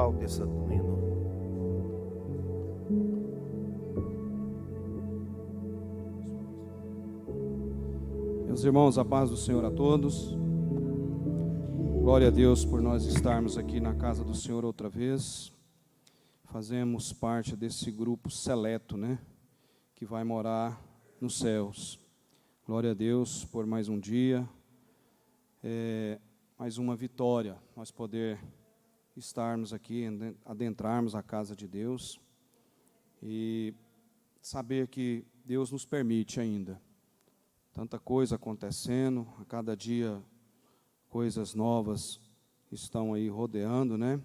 toca essa hino. Meus irmãos, a paz do Senhor a todos. Glória a Deus por nós estarmos aqui na casa do Senhor outra vez. Fazemos parte desse grupo seleto, né, que vai morar nos céus. Glória a Deus por mais um dia, mais uma vitória, nós poder estarmos aqui, adentrarmos a casa de Deus e saber que Deus nos permite ainda. Tanta coisa acontecendo, a cada dia coisas novas estão aí rodeando, né?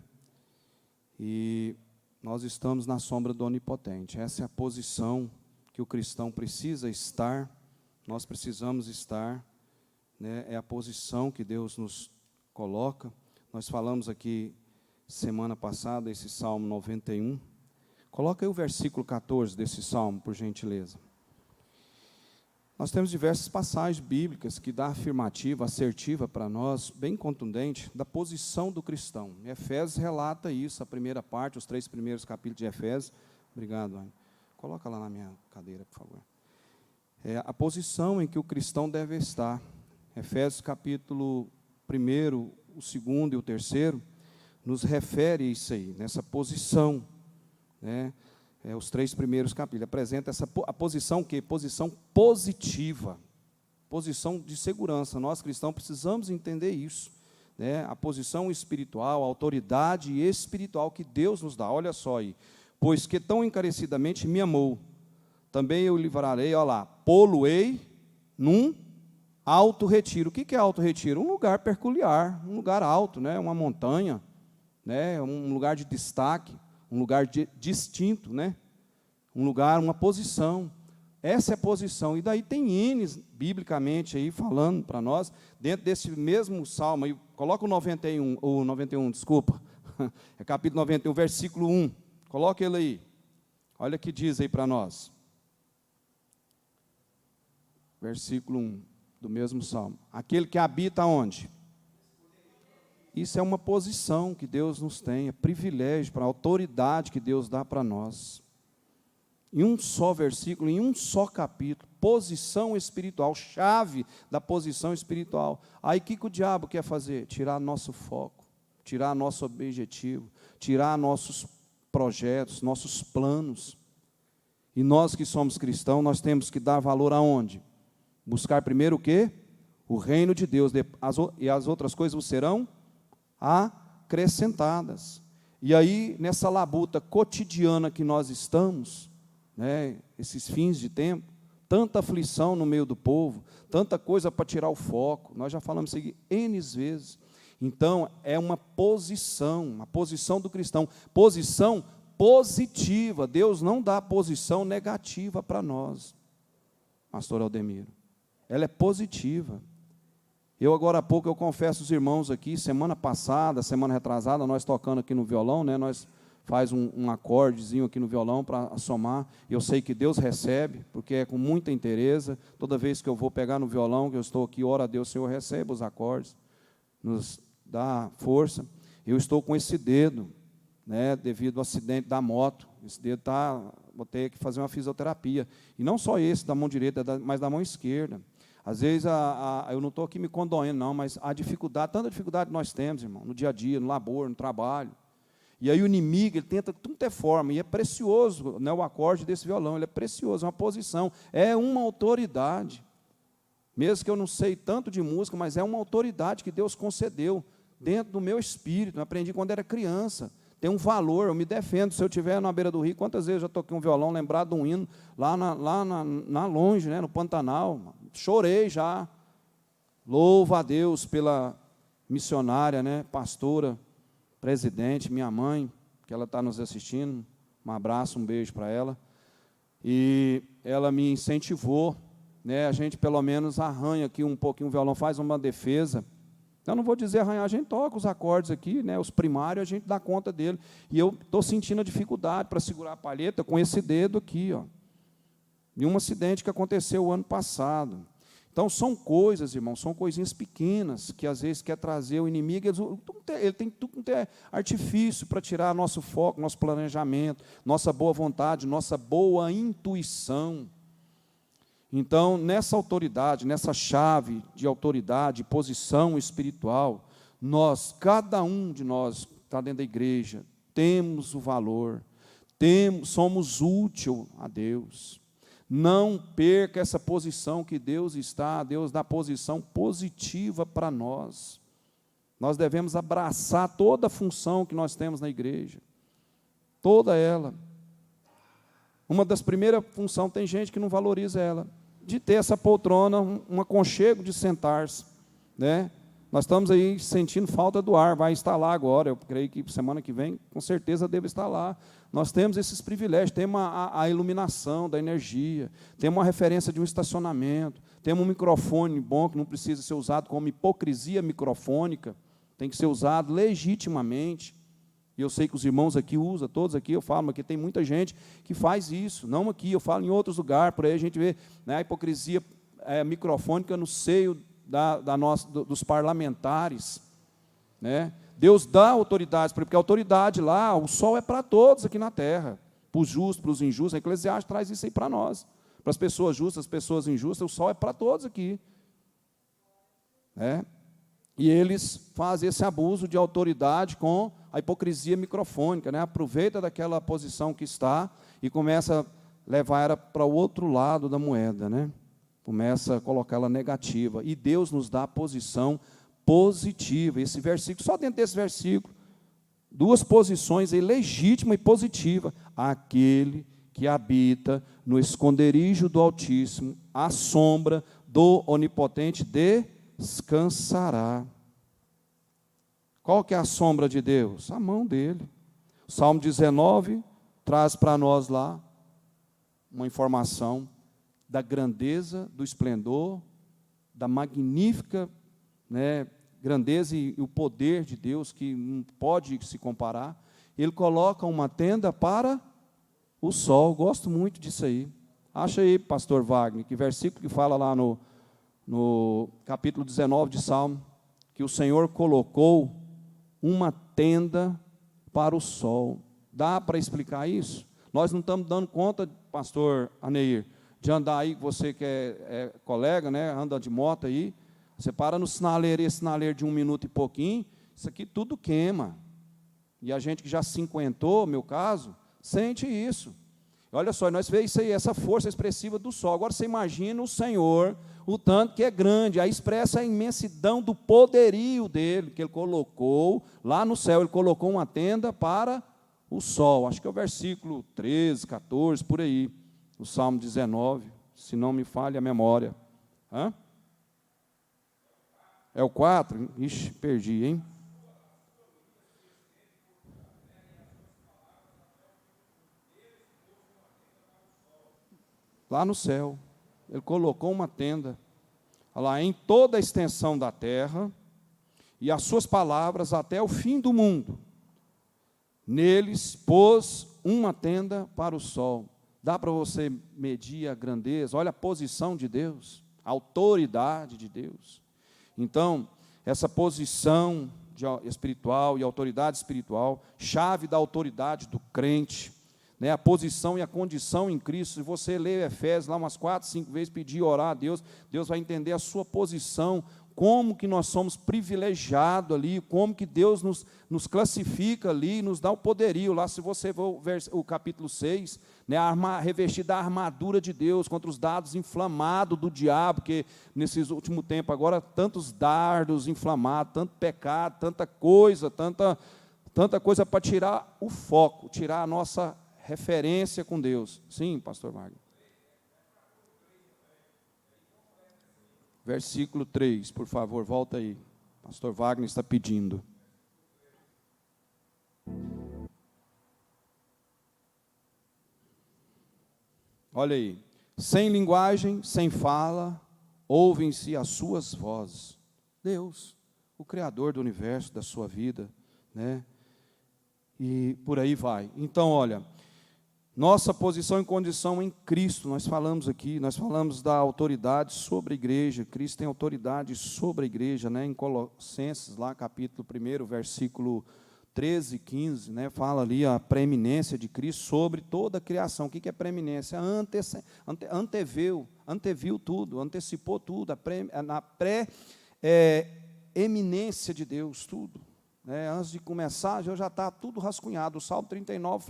E nós estamos na sombra do Onipotente. Essa é a posição que o cristão precisa estar, nós precisamos estar, né? É a posição que Deus nos coloca. Nós falamos aqui semana passada, esse Salmo 91. Coloca aí o versículo 14 desse Salmo, por gentileza. Nós temos diversas passagens bíblicas que dão afirmativa, assertiva para nós, bem contundente, da posição do cristão. Efésios relata isso, a primeira parte, os 3 primeiros capítulos de Efésios. Obrigado, Ana. Coloca lá na minha cadeira, por favor. É a posição em que o cristão deve estar. Efésios capítulo 1, o 2 e o 3, nos refere a isso aí, nessa posição, né? Os 3 primeiros capítulos, apresenta a posição que? Posição positiva, posição de segurança. Nós cristãos precisamos entender isso, né? A posição espiritual, a autoridade espiritual que Deus nos dá. Olha só aí, pois que tão encarecidamente me amou, também eu livrarei, olha lá, pô-lo-ei num alto retiro. O que é alto retiro? Um lugar peculiar, um lugar alto, né? Uma montanha, né? Um lugar de destaque, um lugar distinto, né? Um lugar, uma posição. Essa é a posição. E daí tem N's, biblicamente, aí, falando para nós, dentro desse mesmo salmo, aí, coloca o 91, desculpa, é capítulo 91, versículo 1, coloca ele aí, olha o que diz aí para nós, versículo 1, do mesmo salmo, aquele que habita onde? Isso é uma posição que Deus nos tem, é privilégio, para a autoridade que Deus dá para nós. Em um só versículo, em um só capítulo, posição espiritual, chave da posição espiritual. Aí o que o diabo quer fazer? Tirar nosso foco, tirar nosso objetivo, tirar nossos projetos, nossos planos. E nós que somos cristãos, nós temos que dar valor aonde? Buscar primeiro o quê? O reino de Deus, e as outras coisas vos serão acrescentadas. E aí, nessa labuta cotidiana que nós estamos, né, esses fins de tempo, tanta aflição no meio do povo, tanta coisa para tirar o foco, nós já falamos isso aqui N vezes. Então, é uma posição, a posição do cristão, posição positiva. Deus não dá posição negativa para nós, pastor Aldemiro, ela é positiva. Eu agora há pouco, eu confesso aos irmãos aqui, semana passada, semana retrasada, nós tocando aqui no violão, né, nós faz um acordezinho aqui no violão para somar, e eu sei que Deus recebe, porque é com muita inteireza. Toda vez que eu vou pegar no violão, que eu estou aqui, ora a Deus, Senhor, recebe os acordes, nos dá força. Eu estou com esse dedo, né, devido ao acidente da moto, esse dedo vou ter que fazer uma fisioterapia, e não só esse da mão direita, mas da mão esquerda. Às vezes, eu não estou aqui me condoendo, não, mas a dificuldade, tanta dificuldade que nós temos, irmão, no dia a dia, no labor, no trabalho. E aí o inimigo, ele tenta de toda forma, e é precioso, né, o acorde desse violão, ele é precioso, é uma posição, é uma autoridade. Mesmo que eu não sei tanto de música, mas é uma autoridade que Deus concedeu dentro do meu espírito. Eu aprendi quando era criança. Tem um valor, eu me defendo. Se eu estiver na beira do rio, quantas vezes eu já toquei um violão, lembrado de um hino, lá na longe, né, no Pantanal, chorei já. Louvo a Deus pela missionária, né, pastora, presidente, minha mãe, que ela está nos assistindo, um abraço, um beijo para ela, e ela me incentivou, né, a gente pelo menos arranha aqui um pouquinho o violão, faz uma defesa. Eu não vou dizer arranhar, a gente toca os acordes aqui, né, os primários, a gente dá conta dele, e eu estou sentindo a dificuldade para segurar a palheta com esse dedo aqui, ó, de um acidente que aconteceu o ano passado. Então, são coisas, irmãos, são coisinhas pequenas, que às vezes quer trazer o inimigo, ele tem tudo que ter artifício para tirar nosso foco, nosso planejamento, nossa boa vontade, nossa boa intuição. Então, nessa autoridade, nessa chave de autoridade, posição espiritual, cada um de nós que está dentro da igreja, temos o valor, somos útil a Deus. Não perca essa posição que Deus dá posição positiva para nós. Nós devemos abraçar toda a função que nós temos na igreja, toda ela. Uma das primeiras funções, tem gente que não valoriza ela, de ter essa poltrona, um aconchego de sentar-se, né? Nós estamos aí sentindo falta do ar, vai estar lá agora, eu creio que semana que vem, com certeza deve estar lá. Nós temos esses privilégios, temos a iluminação da energia, temos uma referência de um estacionamento, temos um microfone bom, que não precisa ser usado como hipocrisia microfônica, tem que ser usado legitimamente. E eu sei que os irmãos aqui usam, todos aqui, eu falo, mas aqui tem muita gente que faz isso, não aqui, eu falo em outros lugares, por aí a gente vê, né, a hipocrisia microfônica no seio dos parlamentares, né? Deus dá autoridades, porque a autoridade lá, o sol é para todos aqui na terra, para os justos, para os injustos. A Eclesiastes traz isso aí para nós, para as pessoas justas, as pessoas injustas, o sol é para todos aqui, né? E eles fazem esse abuso de autoridade com a hipocrisia microfônica, né? Aproveita daquela posição que está e começa a levar ela para o outro lado da moeda, né? Começa a colocá-la negativa, e Deus nos dá a posição positiva. Esse versículo, só dentro desse versículo, duas posições aí, legítima e positiva. Aquele que habita no esconderijo do Altíssimo, à sombra do Onipotente descansará. Qual que é a sombra de Deus? A mão dele. O Salmo 19 traz para nós lá uma informação da grandeza, do esplendor, da magnífica, né, grandeza e o poder de Deus, que não pode se comparar. Ele coloca uma tenda para o sol. Gosto muito disso aí. Acha aí, pastor Wagner, que versículo que fala lá no capítulo 19 de Salmo, que o Senhor colocou uma tenda para o sol. Dá para explicar isso? Nós não estamos dando conta, pastor Aneir, de andar aí, você que é colega, né, anda de moto aí, você para no sinaleiro, esse sinaleiro de 1 minuto e pouquinho, isso aqui tudo queima. E a gente que já cinquentou, meu caso, sente isso. Olha só, nós vemos isso aí, essa força expressiva do sol. Agora você imagina o Senhor, o tanto que é grande, aí expressa a imensidão do poderio dele, que ele colocou lá no céu, ele colocou uma tenda para o sol. Acho que é o versículo 13, 14, por aí. O Salmo 19, se não me falha a memória. Hã? É o 4? Ixi, perdi, hein? Lá no céu, ele colocou uma tenda, lá em toda a extensão da terra, e as suas palavras até o fim do mundo. Neles pôs uma tenda para o sol. Dá para você medir a grandeza, olha a posição de Deus, a autoridade de Deus. Então, essa posição espiritual e autoridade espiritual, chave da autoridade do crente, né, a posição e a condição em Cristo. Se você ler Efésios lá umas 4, 5 vezes, pedir, orar a Deus, Deus vai entender a sua posição, como que nós somos privilegiados ali, como que Deus nos classifica ali, nos dá o poderio. Lá, se você ver o capítulo 6, né, revestir da armadura de Deus contra os dardos inflamados do diabo, que nesses últimos tempos agora, tantos dardos inflamados, tanto pecado, tanta coisa para tirar o foco, tirar a nossa referência com Deus. Sim, pastor Wagner. Versículo 3, por favor, volta aí. Pastor Wagner está pedindo. Olha aí. Sem linguagem, sem fala, ouvem-se as suas vozes. Deus, o Criador do universo, da sua vida, né? E por aí vai. Então, olha, Nossa posição e condição em Cristo, nós falamos aqui, nós falamos da autoridade sobre a igreja. Cristo tem autoridade sobre a igreja, né? Em Colossenses, lá capítulo 1, versículo 13 e 15, né? Fala ali a preeminência de Cristo sobre toda a criação. O que é preeminência? Anteviu tudo, antecipou tudo, na pré-eminência de Deus, tudo. Antes de começar, já está tudo rascunhado. O Salmo 39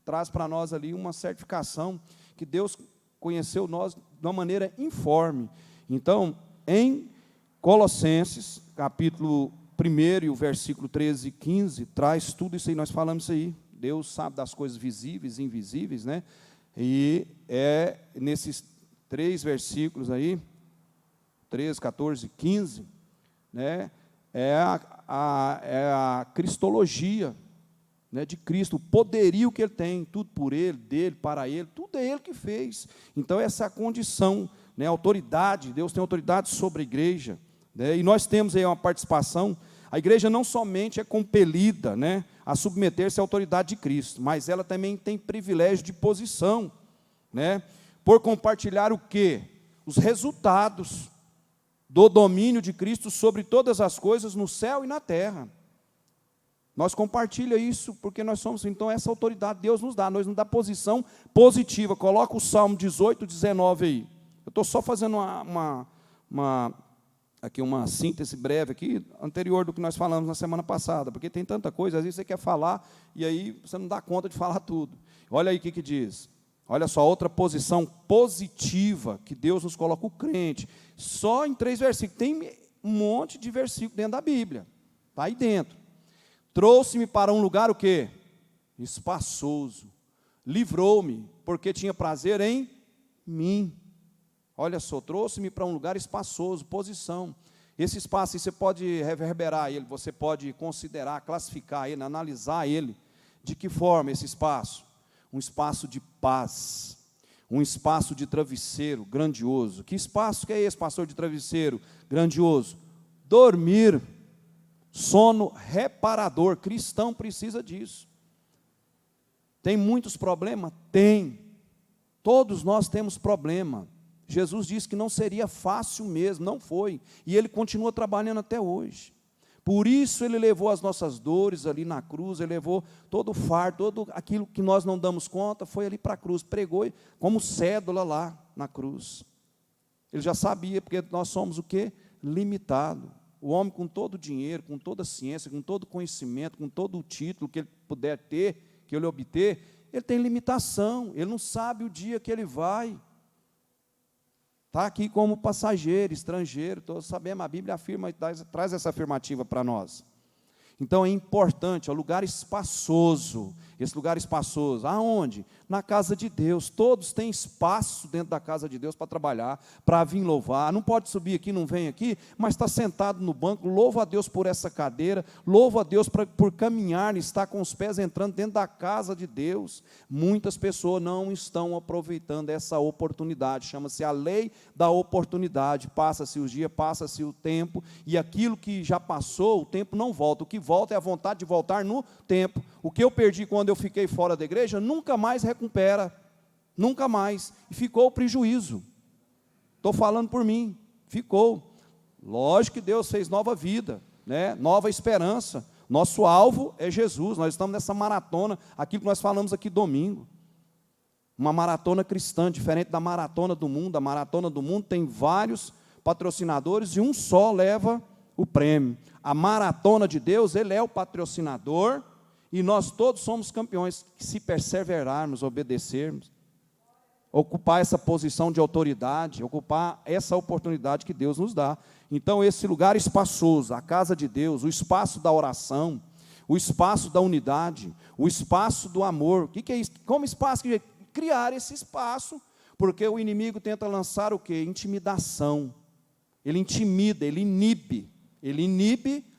traz para nós ali uma certificação que Deus conheceu nós de uma maneira informe. Então, em Colossenses, capítulo 1 e o versículo 13 e 15, traz tudo isso aí, nós falamos isso aí. Deus sabe das coisas visíveis e invisíveis, né? E nesses 3 versículos aí, 13, 14 e 15, né? É a cristologia, né, de Cristo, o poderio que Ele tem, tudo por Ele, dEle, para Ele, tudo é Ele que fez. Então, essa é a condição, né, autoridade, Deus tem autoridade sobre a igreja, né, e nós temos aí uma participação. A igreja não somente é compelida, né, a submeter-se à autoridade de Cristo, mas ela também tem privilégio de posição, né, por compartilhar o quê? Os resultados do domínio de Cristo sobre todas as coisas no céu e na terra. Nós compartilhamos isso porque nós somos, então essa autoridade Deus nos dá posição positiva. Coloca o Salmo 18, 19 aí. Eu estou só fazendo aqui uma síntese breve aqui, anterior do que nós falamos na semana passada, porque tem tanta coisa, às vezes você quer falar e aí você não dá conta de falar tudo. Olha aí o que diz. Olha só, outra posição positiva que Deus nos coloca, o crente, só em 3 versículos. Tem um monte de versículos dentro da Bíblia, está aí dentro. Trouxe-me para um lugar o quê? Espaçoso. Livrou-me, porque tinha prazer em mim. Olha só, trouxe-me para um lugar espaçoso, posição. Esse espaço você pode reverberar ele, você pode considerar, classificar ele, analisar ele. De que forma esse espaço? Um espaço de paz, um espaço de travesseiro grandioso. Que espaço que é esse, pastor, de travesseiro grandioso? Dormir. Sono reparador. Cristão precisa disso. Tem muitos problemas? Tem. Todos nós temos problema. Jesus disse que não seria fácil mesmo, não foi. E Ele continua trabalhando até hoje. Por isso Ele levou as nossas dores ali na cruz, Ele levou todo o fardo, todo aquilo que nós não damos conta, foi ali para a cruz, pregou como cédula lá na cruz. Ele já sabia, porque nós somos o quê? Limitado. O homem com todo o dinheiro, com toda a ciência, com todo o conhecimento, com todo o título que ele puder ter, que ele obter, ele tem limitação, ele não sabe o dia que ele vai. Está aqui como passageiro, estrangeiro, todos sabemos, a Bíblia afirma e traz essa afirmativa para nós. Então é importante, é um lugar espaçoso. Esse lugar espaçoso, aonde? Na casa de Deus. Todos têm espaço dentro da casa de Deus para trabalhar, para vir louvar. Não pode subir aqui, não vem aqui, mas está sentado no banco. Louva a Deus por essa cadeira, louva a Deus por caminhar, estar com os pés entrando dentro da casa de Deus. Muitas pessoas não estão aproveitando essa oportunidade. Chama-se a lei da oportunidade. Passa-se os dias, passa-se o tempo, e aquilo que já passou, o tempo não volta. O que volta é a vontade de voltar no tempo. O que eu perdi quando eu fiquei fora da igreja, nunca mais recupera, nunca mais, e ficou o prejuízo. Estou falando por mim, ficou. Lógico que Deus fez nova vida, né? Nova esperança. Nosso alvo é Jesus. Nós estamos nessa maratona, aquilo que nós falamos aqui domingo. Uma maratona cristã, diferente da maratona do mundo. A maratona do mundo tem vários patrocinadores e um só leva o prêmio. A maratona de Deus, Ele é o patrocinador, e nós todos somos campeões, se perseverarmos, obedecermos, ocupar essa posição de autoridade, ocupar essa oportunidade que Deus nos dá. Então, esse lugar espaçoso, a casa de Deus, o espaço da oração, o espaço da unidade, o espaço do amor. O que é isso? Como espaço? Criar esse espaço, porque o inimigo tenta lançar o quê? Intimidação. Ele intimida, ele inibe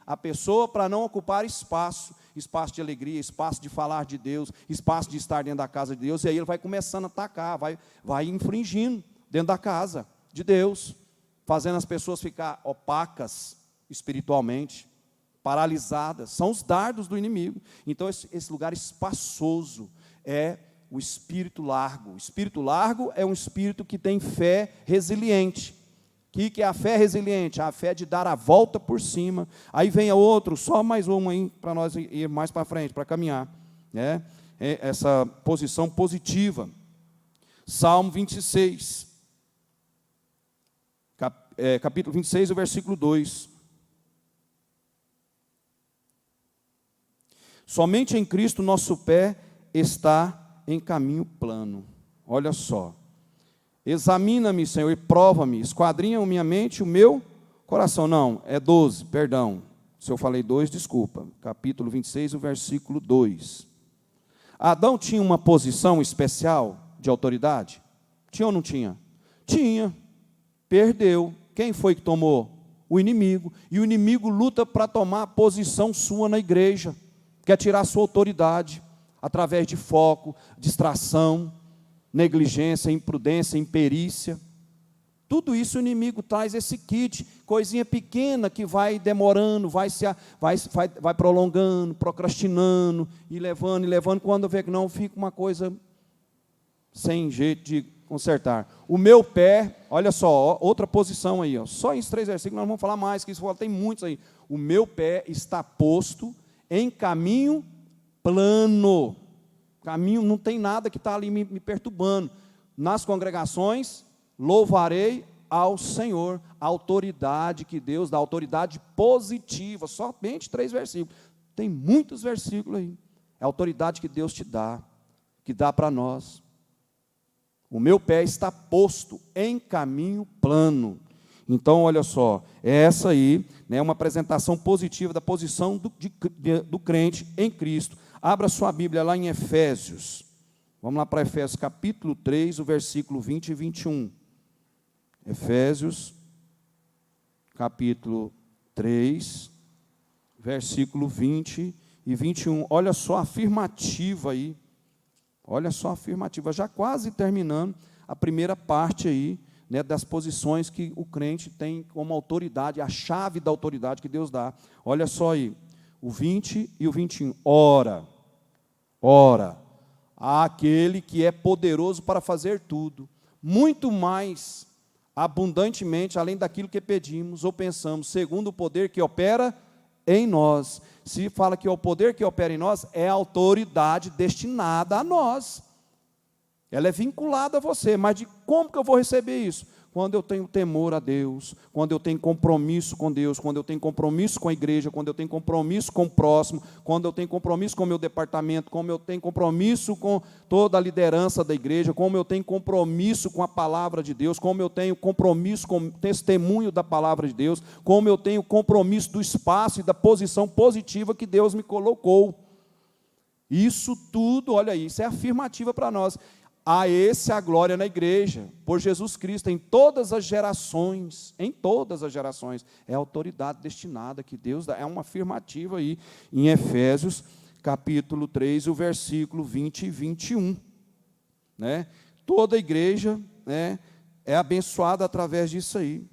a pessoa para não ocupar espaço de alegria, espaço de falar de Deus, espaço de estar dentro da casa de Deus, e aí ele vai começando a atacar, vai infringindo dentro da casa de Deus, fazendo as pessoas ficar opacas espiritualmente, paralisadas. São os dardos do inimigo. Então esse lugar espaçoso é O espírito largo. O espírito largo é um espírito que tem fé resiliente. O que é a fé resiliente? A fé de dar a volta por cima. Aí vem a outro, só mais uma aí, para nós ir mais para frente, para caminhar. Né? Essa posição positiva. Salmo 26. Capítulo 26, o versículo 2. Somente em Cristo nosso pé está em caminho plano. Olha só. Examina-me, Senhor, e prova-me. Esquadrinha minha mente, o meu coração. Não, é 12, perdão. Se eu falei 2, desculpa. Capítulo 26, o versículo 2. Adão tinha uma posição especial de autoridade? Tinha ou não tinha? Tinha. Perdeu. Quem foi que tomou? O inimigo. E o inimigo luta para tomar a posição sua na igreja. Quer tirar a sua autoridade através de foco, distração, negligência, imprudência, imperícia. Tudo isso o inimigo traz esse kit, coisinha pequena que vai demorando, vai prolongando, procrastinando, e levando, quando vê que não, fica uma coisa sem jeito de consertar. O meu pé, olha só, outra posição aí, só em 3 versículos, nós vamos falar mais, que isso tem muitos aí. O meu pé está posto em caminho plano. Caminho, não tem nada que está ali me perturbando. Nas congregações, louvarei ao Senhor, a autoridade que Deus dá, autoridade positiva, somente 3 versículos. Tem muitos versículos aí. É a autoridade que Deus te dá, que dá para nós. O meu pé está posto em caminho plano. Então, olha só, essa aí é uma apresentação positiva da posição do crente em Cristo. Abra sua Bíblia lá em Efésios. Vamos lá para Efésios capítulo 3, o versículo 20 e 21. Efésios capítulo 3, versículo 20 e 21. Olha só a afirmativa aí. Olha só a afirmativa. Já quase terminando a primeira parte aí, das posições que o crente tem como autoridade, a chave da autoridade que Deus dá. Olha só aí, o 20 e o 21. Ora, àquele que é poderoso para fazer tudo, muito mais abundantemente, além daquilo que pedimos ou pensamos, segundo o poder que opera em nós. Se fala que o poder que opera em nós é a autoridade destinada a nós. Ela é vinculada a você, mas de como que eu vou receber isso? Quando eu tenho temor a Deus, quando eu tenho compromisso com Deus, quando eu tenho compromisso com a igreja, quando eu tenho compromisso com o próximo, quando eu tenho compromisso com o meu departamento, como eu tenho compromisso com toda a liderança da igreja, como eu tenho compromisso com a palavra de Deus, como eu tenho compromisso com o testemunho da palavra de Deus, como eu tenho compromisso do espaço e da posição positiva que Deus me colocou. Isso tudo, olha aí, isso é afirmativa para nós. A esse a glória na igreja, por Jesus Cristo, em todas as gerações, é a autoridade destinada que Deus dá, é uma afirmativa aí, em Efésios, capítulo 3, o versículo 20 e 21. Toda a igreja é abençoada através disso aí.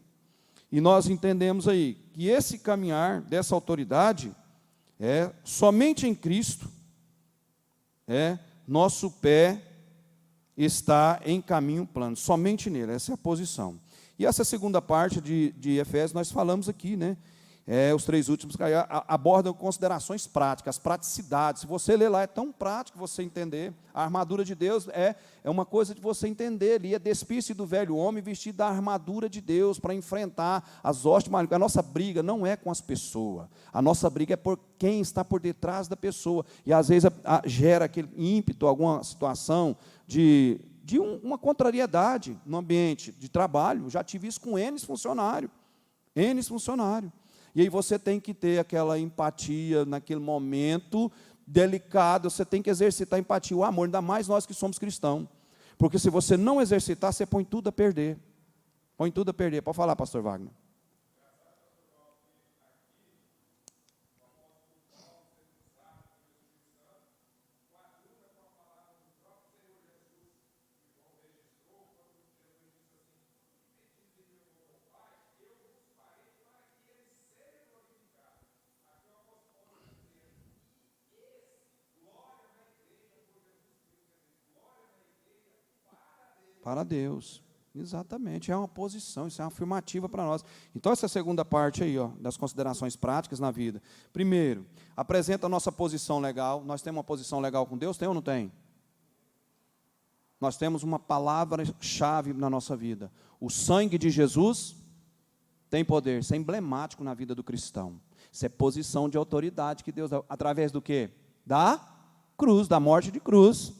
E nós entendemos aí, que esse caminhar dessa autoridade, somente em Cristo, nosso pé está em caminho plano, somente nele, essa é a posição. E essa segunda parte de Efésios, nós falamos aqui, os 3 últimos abordam considerações práticas, praticidades. Se você ler lá, é tão prático você entender. A armadura de Deus é uma coisa de você entender ali, despir-se do velho homem, vestir da armadura de Deus para enfrentar as hostes malignas. A nossa briga não é com as pessoas, a nossa briga é por quem está por detrás da pessoa. E às vezes gera aquele ímpeto, alguma situação de uma contrariedade no ambiente de trabalho. Já tive isso com N funcionários. E aí você tem que ter aquela empatia naquele momento delicado, você tem que exercitar a empatia, o amor, ainda mais nós que somos cristãos. Porque se você não exercitar, você põe tudo a perder. Pode falar, pastor Wagner. Para Deus. Exatamente, é uma posição, isso é uma afirmativa para nós. Então, essa segunda parte aí, das considerações práticas na vida. Primeiro, apresenta a nossa posição legal. Nós temos uma posição legal com Deus, tem ou não tem? Nós temos uma palavra-chave na nossa vida. O sangue de Jesus tem poder, isso é emblemático na vida do cristão. Isso é posição de autoridade que Deus dá, através do quê? Da cruz, da morte de cruz.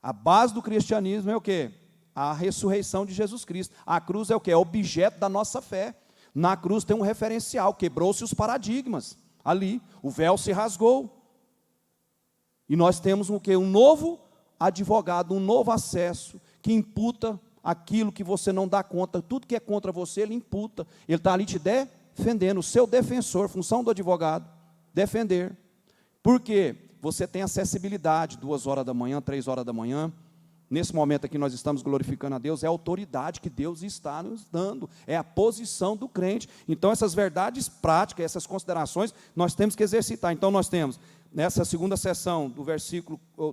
A base do cristianismo é o quê? A ressurreição de Jesus Cristo. A cruz é o quê? É objeto da nossa fé. Na cruz tem um referencial, quebrou-se os paradigmas. Ali, o véu se rasgou. E nós temos o quê? Um novo advogado, um novo acesso, que imputa aquilo que você não dá conta. Tudo que é contra você, ele imputa. Ele está ali te defendendo, o seu defensor, função do advogado, defender. Por quê? Você tem acessibilidade, 2 horas da manhã, 3 horas da manhã. Nesse momento aqui nós estamos glorificando a Deus, é a autoridade que Deus está nos dando, é a posição do crente. Então essas verdades práticas, essas considerações, nós temos que exercitar. Então nós temos, nessa segunda sessão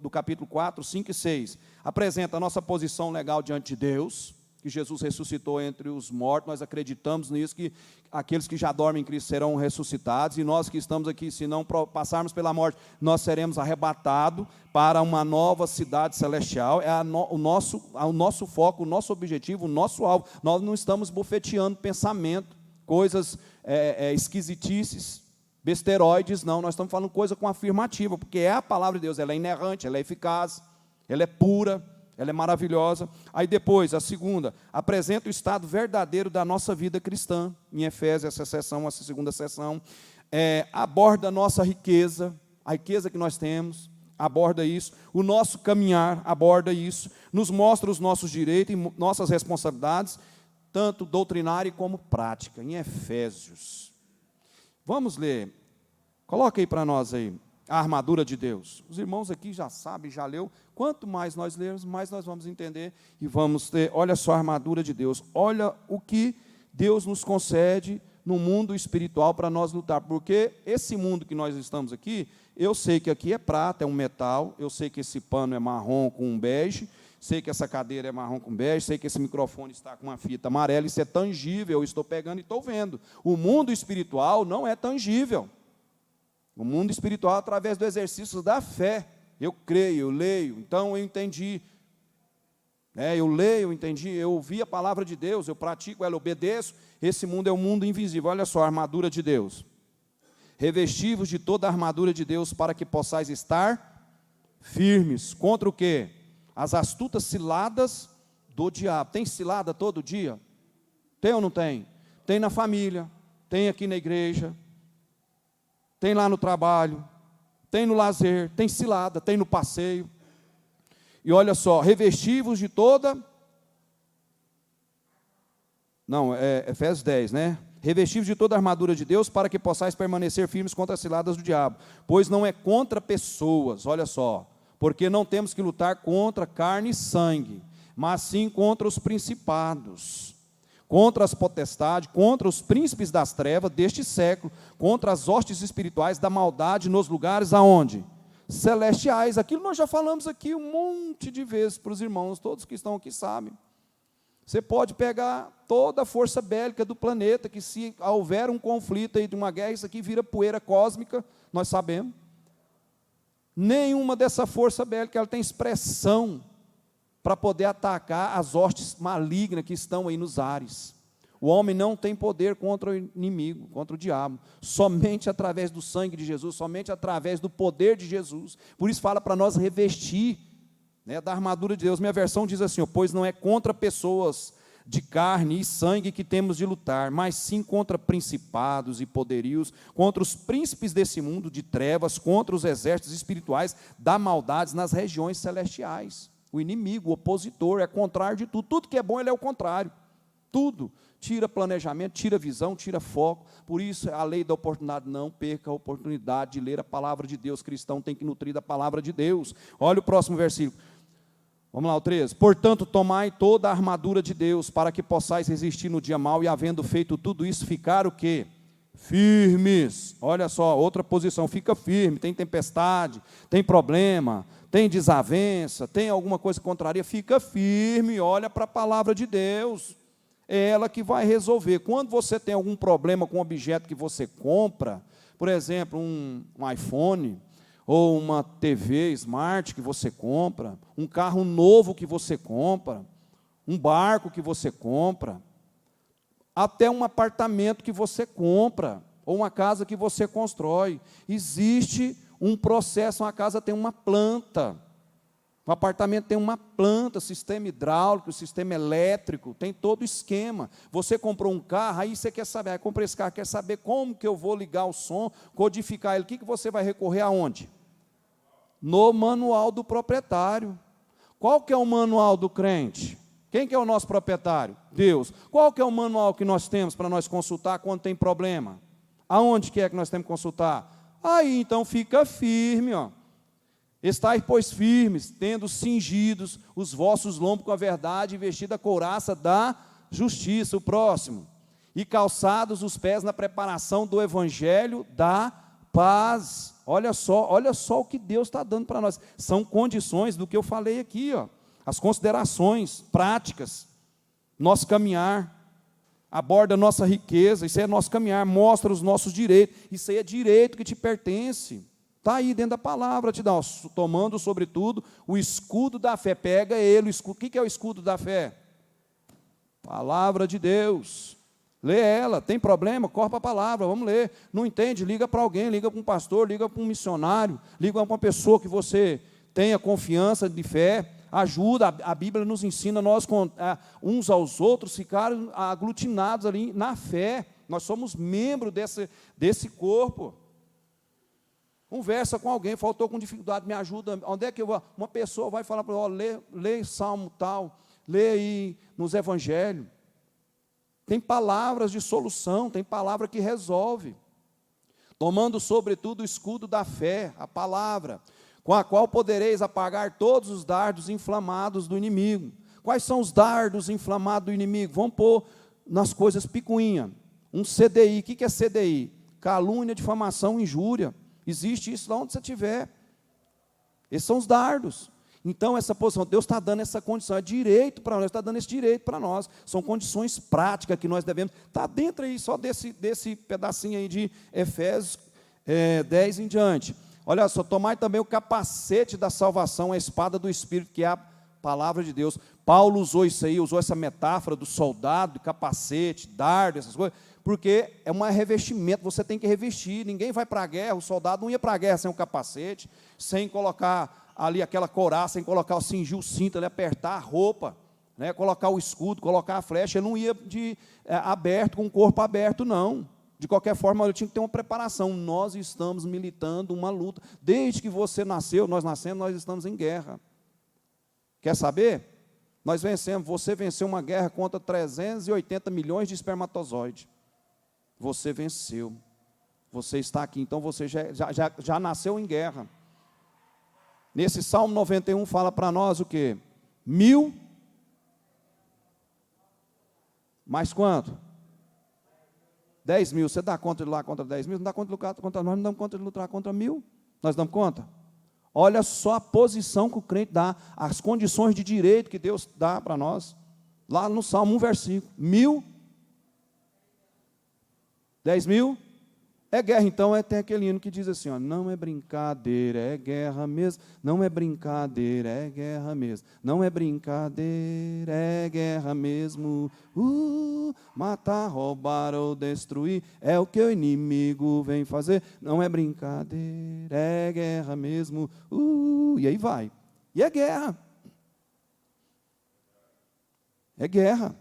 do capítulo 4, 5 e 6, apresenta a nossa posição legal diante de Deus, que Jesus ressuscitou entre os mortos, nós acreditamos nisso, que aqueles que já dormem em Cristo serão ressuscitados, e nós que estamos aqui, se não passarmos pela morte, nós seremos arrebatados para uma nova cidade celestial. É o nosso foco, o nosso objetivo, o nosso alvo. Nós não estamos bofeteando pensamento, coisas esquisitices, besteroides, não, nós estamos falando coisa com afirmativa, porque é a palavra de Deus, ela é inerrante, ela é eficaz, ela é pura, ela é maravilhosa. Aí depois, a segunda, apresenta o estado verdadeiro da nossa vida cristã, em Efésios, essa segunda sessão, aborda a nossa riqueza, a riqueza que nós temos, aborda isso, o nosso caminhar, aborda isso, nos mostra os nossos direitos e nossas responsabilidades, tanto doutrinária como prática, em Efésios. Vamos ler, coloca aí para nós aí, a armadura de Deus. Os irmãos aqui já sabem, já leu. Quanto mais nós lermos, mais nós vamos entender e vamos ter, olha só a armadura de Deus. Olha o que Deus nos concede no mundo espiritual para nós lutar. Porque esse mundo que nós estamos aqui, eu sei que aqui é prata, é um metal, eu sei que esse pano é marrom com um bege, sei que essa cadeira é marrom com bege, sei que esse microfone está com uma fita amarela, isso é tangível, eu estou pegando e estou vendo. O mundo espiritual não é tangível. O mundo espiritual, através do exercício da fé, eu creio, eu leio, então eu entendi, eu leio, eu entendi, eu ouvi a palavra de Deus, eu pratico ela, eu obedeço. Esse mundo é um mundo invisível. Olha só a armadura de Deus. Revesti-vos de toda a armadura de Deus para que possais estar firmes. Contra o quê? As astutas ciladas do diabo. Tem cilada todo dia? Tem ou não tem? Tem na família, tem aqui na igreja, tem lá no trabalho, tem no lazer, tem cilada, tem no passeio. E olha só, revesti-vos de toda... Não, Efésios 10, né? Revesti-vos de toda a armadura de Deus para que possais permanecer firmes contra as ciladas do diabo. Pois não é contra pessoas, olha só, porque não temos que lutar contra carne e sangue, mas sim contra os principados, contra as potestades, contra os príncipes das trevas deste século, contra as hostes espirituais da maldade nos lugares aonde? Celestiais. Aquilo nós já falamos aqui um monte de vezes para os irmãos, todos que estão aqui sabem. Você pode pegar toda a força bélica do planeta, que se houver um conflito aí de uma guerra, isso aqui vira poeira cósmica, nós sabemos. Nenhuma dessa força bélica ela tem expressão para poder atacar as hostes malignas que estão aí nos ares. O homem não tem poder contra o inimigo, contra o diabo, somente através do sangue de Jesus, somente através do poder de Jesus. Por isso fala para nós revestir, da armadura de Deus. Minha versão diz assim, pois não é contra pessoas de carne e sangue que temos de lutar, mas sim contra principados e poderios, contra os príncipes desse mundo de trevas, contra os exércitos espirituais da maldade nas regiões celestiais. O inimigo, o opositor, é contrário de tudo. Tudo que é bom, ele é o contrário. Tudo. Tira planejamento, tira visão, tira foco. Por isso, a lei da oportunidade, não perca a oportunidade de ler a palavra de Deus. Cristão tem que nutrir da palavra de Deus. Olha o próximo versículo. Vamos lá, o 13. Portanto, tomai toda a armadura de Deus, para que possais resistir no dia mau, e havendo feito tudo isso, ficar o quê? Firmes. Olha só, outra posição, fica firme. Tem tempestade, tem problema, tem desavença, tem alguma coisa contraria, fica firme, olha para a palavra de Deus. É ela que vai resolver. Quando você tem algum problema com um objeto que você compra, por exemplo, um iPhone, ou uma TV Smart que você compra, um carro novo que você compra, um barco que você compra, até um apartamento que você compra, ou uma casa que você constrói. Existe um processo, uma casa tem uma planta, um apartamento tem uma planta, sistema hidráulico, sistema elétrico, tem todo o esquema. Você comprou um carro, aí você quer saber, comprei esse carro, quer saber como que eu vou ligar o som, codificar ele, o que você vai recorrer aonde? No manual do proprietário. Qual que é o manual do crente? Quem que é o nosso proprietário? Deus. Qual que é o manual que nós temos para nós consultar quando tem problema? Aonde que é que nós temos que consultar? Aí, então, fica firme, ó. Estai, pois, firmes, tendo cingidos os vossos lombos com a verdade e vestida a couraça da justiça, o próximo, e calçados os pés na preparação do evangelho da paz. Olha só o que Deus está dando para nós. São condições do que eu falei aqui, ó. As considerações práticas, nosso caminhar, aborda a nossa riqueza, isso aí é nosso caminhar, mostra os nossos direitos, isso aí é direito que te pertence, está aí dentro da palavra, te dá, ó, tomando sobretudo o escudo da fé, pega ele, o que é o escudo da fé? Palavra de Deus, lê ela, tem problema, corre para a palavra, vamos ler, não entende, liga para alguém, liga para um pastor, liga para um missionário, liga para uma pessoa que você tenha confiança de fé, ajuda, a Bíblia nos ensina nós uns aos outros ficarem aglutinados ali na fé, nós somos membros desse corpo. Conversa com alguém, faltou com dificuldade, me ajuda, onde é que eu vou? Uma pessoa vai falar para ele, lê Salmo tal, lê aí nos Evangelhos, tem palavras de solução, tem palavra que resolve, tomando sobretudo o escudo da fé, a palavra, com a qual podereis apagar todos os dardos inflamados do inimigo. Quais são os dardos inflamados do inimigo? Vamos pôr nas coisas picuinha. Um CDI, o que é CDI? Calúnia, difamação, injúria. Existe isso lá onde você estiver. Esses são os dardos. Então, essa posição, Deus está dando essa condição, é direito para nós, está dando esse direito para nós. São condições práticas que nós devemos. Está dentro aí só desse pedacinho aí de Efésios 10 em diante. Olha só, tomai também o capacete da salvação, a espada do Espírito, que é a palavra de Deus. Paulo usou isso aí, usou essa metáfora do soldado, capacete, dardo, essas coisas, porque é um revestimento, você tem que revestir. Ninguém vai para a guerra, o soldado não ia para a guerra sem um capacete, sem colocar ali aquela couraça, sem colocar, cingir o cinto, ali, apertar a roupa, né, colocar o escudo, colocar a flecha. Ele não ia aberto, com o corpo aberto, não. De qualquer forma, eu tinha que ter uma preparação. Nós estamos militando uma luta. Desde que você nasceu, nós nascemos, nós estamos em guerra. Quer saber? Nós vencemos. Você venceu uma guerra contra 380 milhões de espermatozoides. Você venceu. Você está aqui, então você já nasceu em guerra. Nesse Salmo 91 fala para nós o quê? 1000. Mais quanto? 10 mil, você dá conta de lutar contra 10 mil? Não dá conta de lutar contra nós, não damos conta de lutar contra 1000. Nós damos conta? Olha só a posição que o crente dá, as condições de direito que Deus dá para nós. Lá no Salmo, um versículo. 1000? 10 mil? É guerra, então tem aquele hino que diz assim, ó, não é brincadeira, é guerra mesmo, não é brincadeira, é guerra mesmo, não é brincadeira, é guerra mesmo, matar, roubar ou destruir, é o que o inimigo vem fazer, não é brincadeira, é guerra mesmo, e aí vai, e é guerra, é guerra.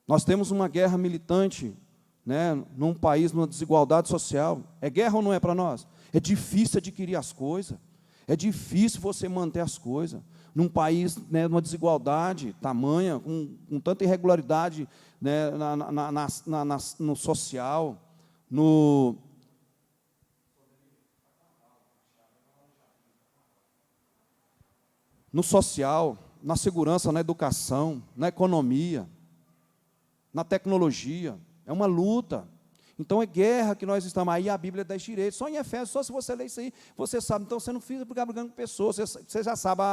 Nós temos uma guerra militante, né, num país, numa desigualdade social. É guerra ou não é para nós? É difícil adquirir as coisas, é difícil você manter as coisas, num país, né, numa desigualdade tamanha, com tanta irregularidade, né, no social, no social, na segurança, na educação, na economia, na tecnologia. É uma luta. Então é guerra que nós estamos. Aí a Bíblia dá esse direito. Só em Efésios, só se você ler isso aí, você sabe. Então você não fica brigando com pessoas. Você já sabe,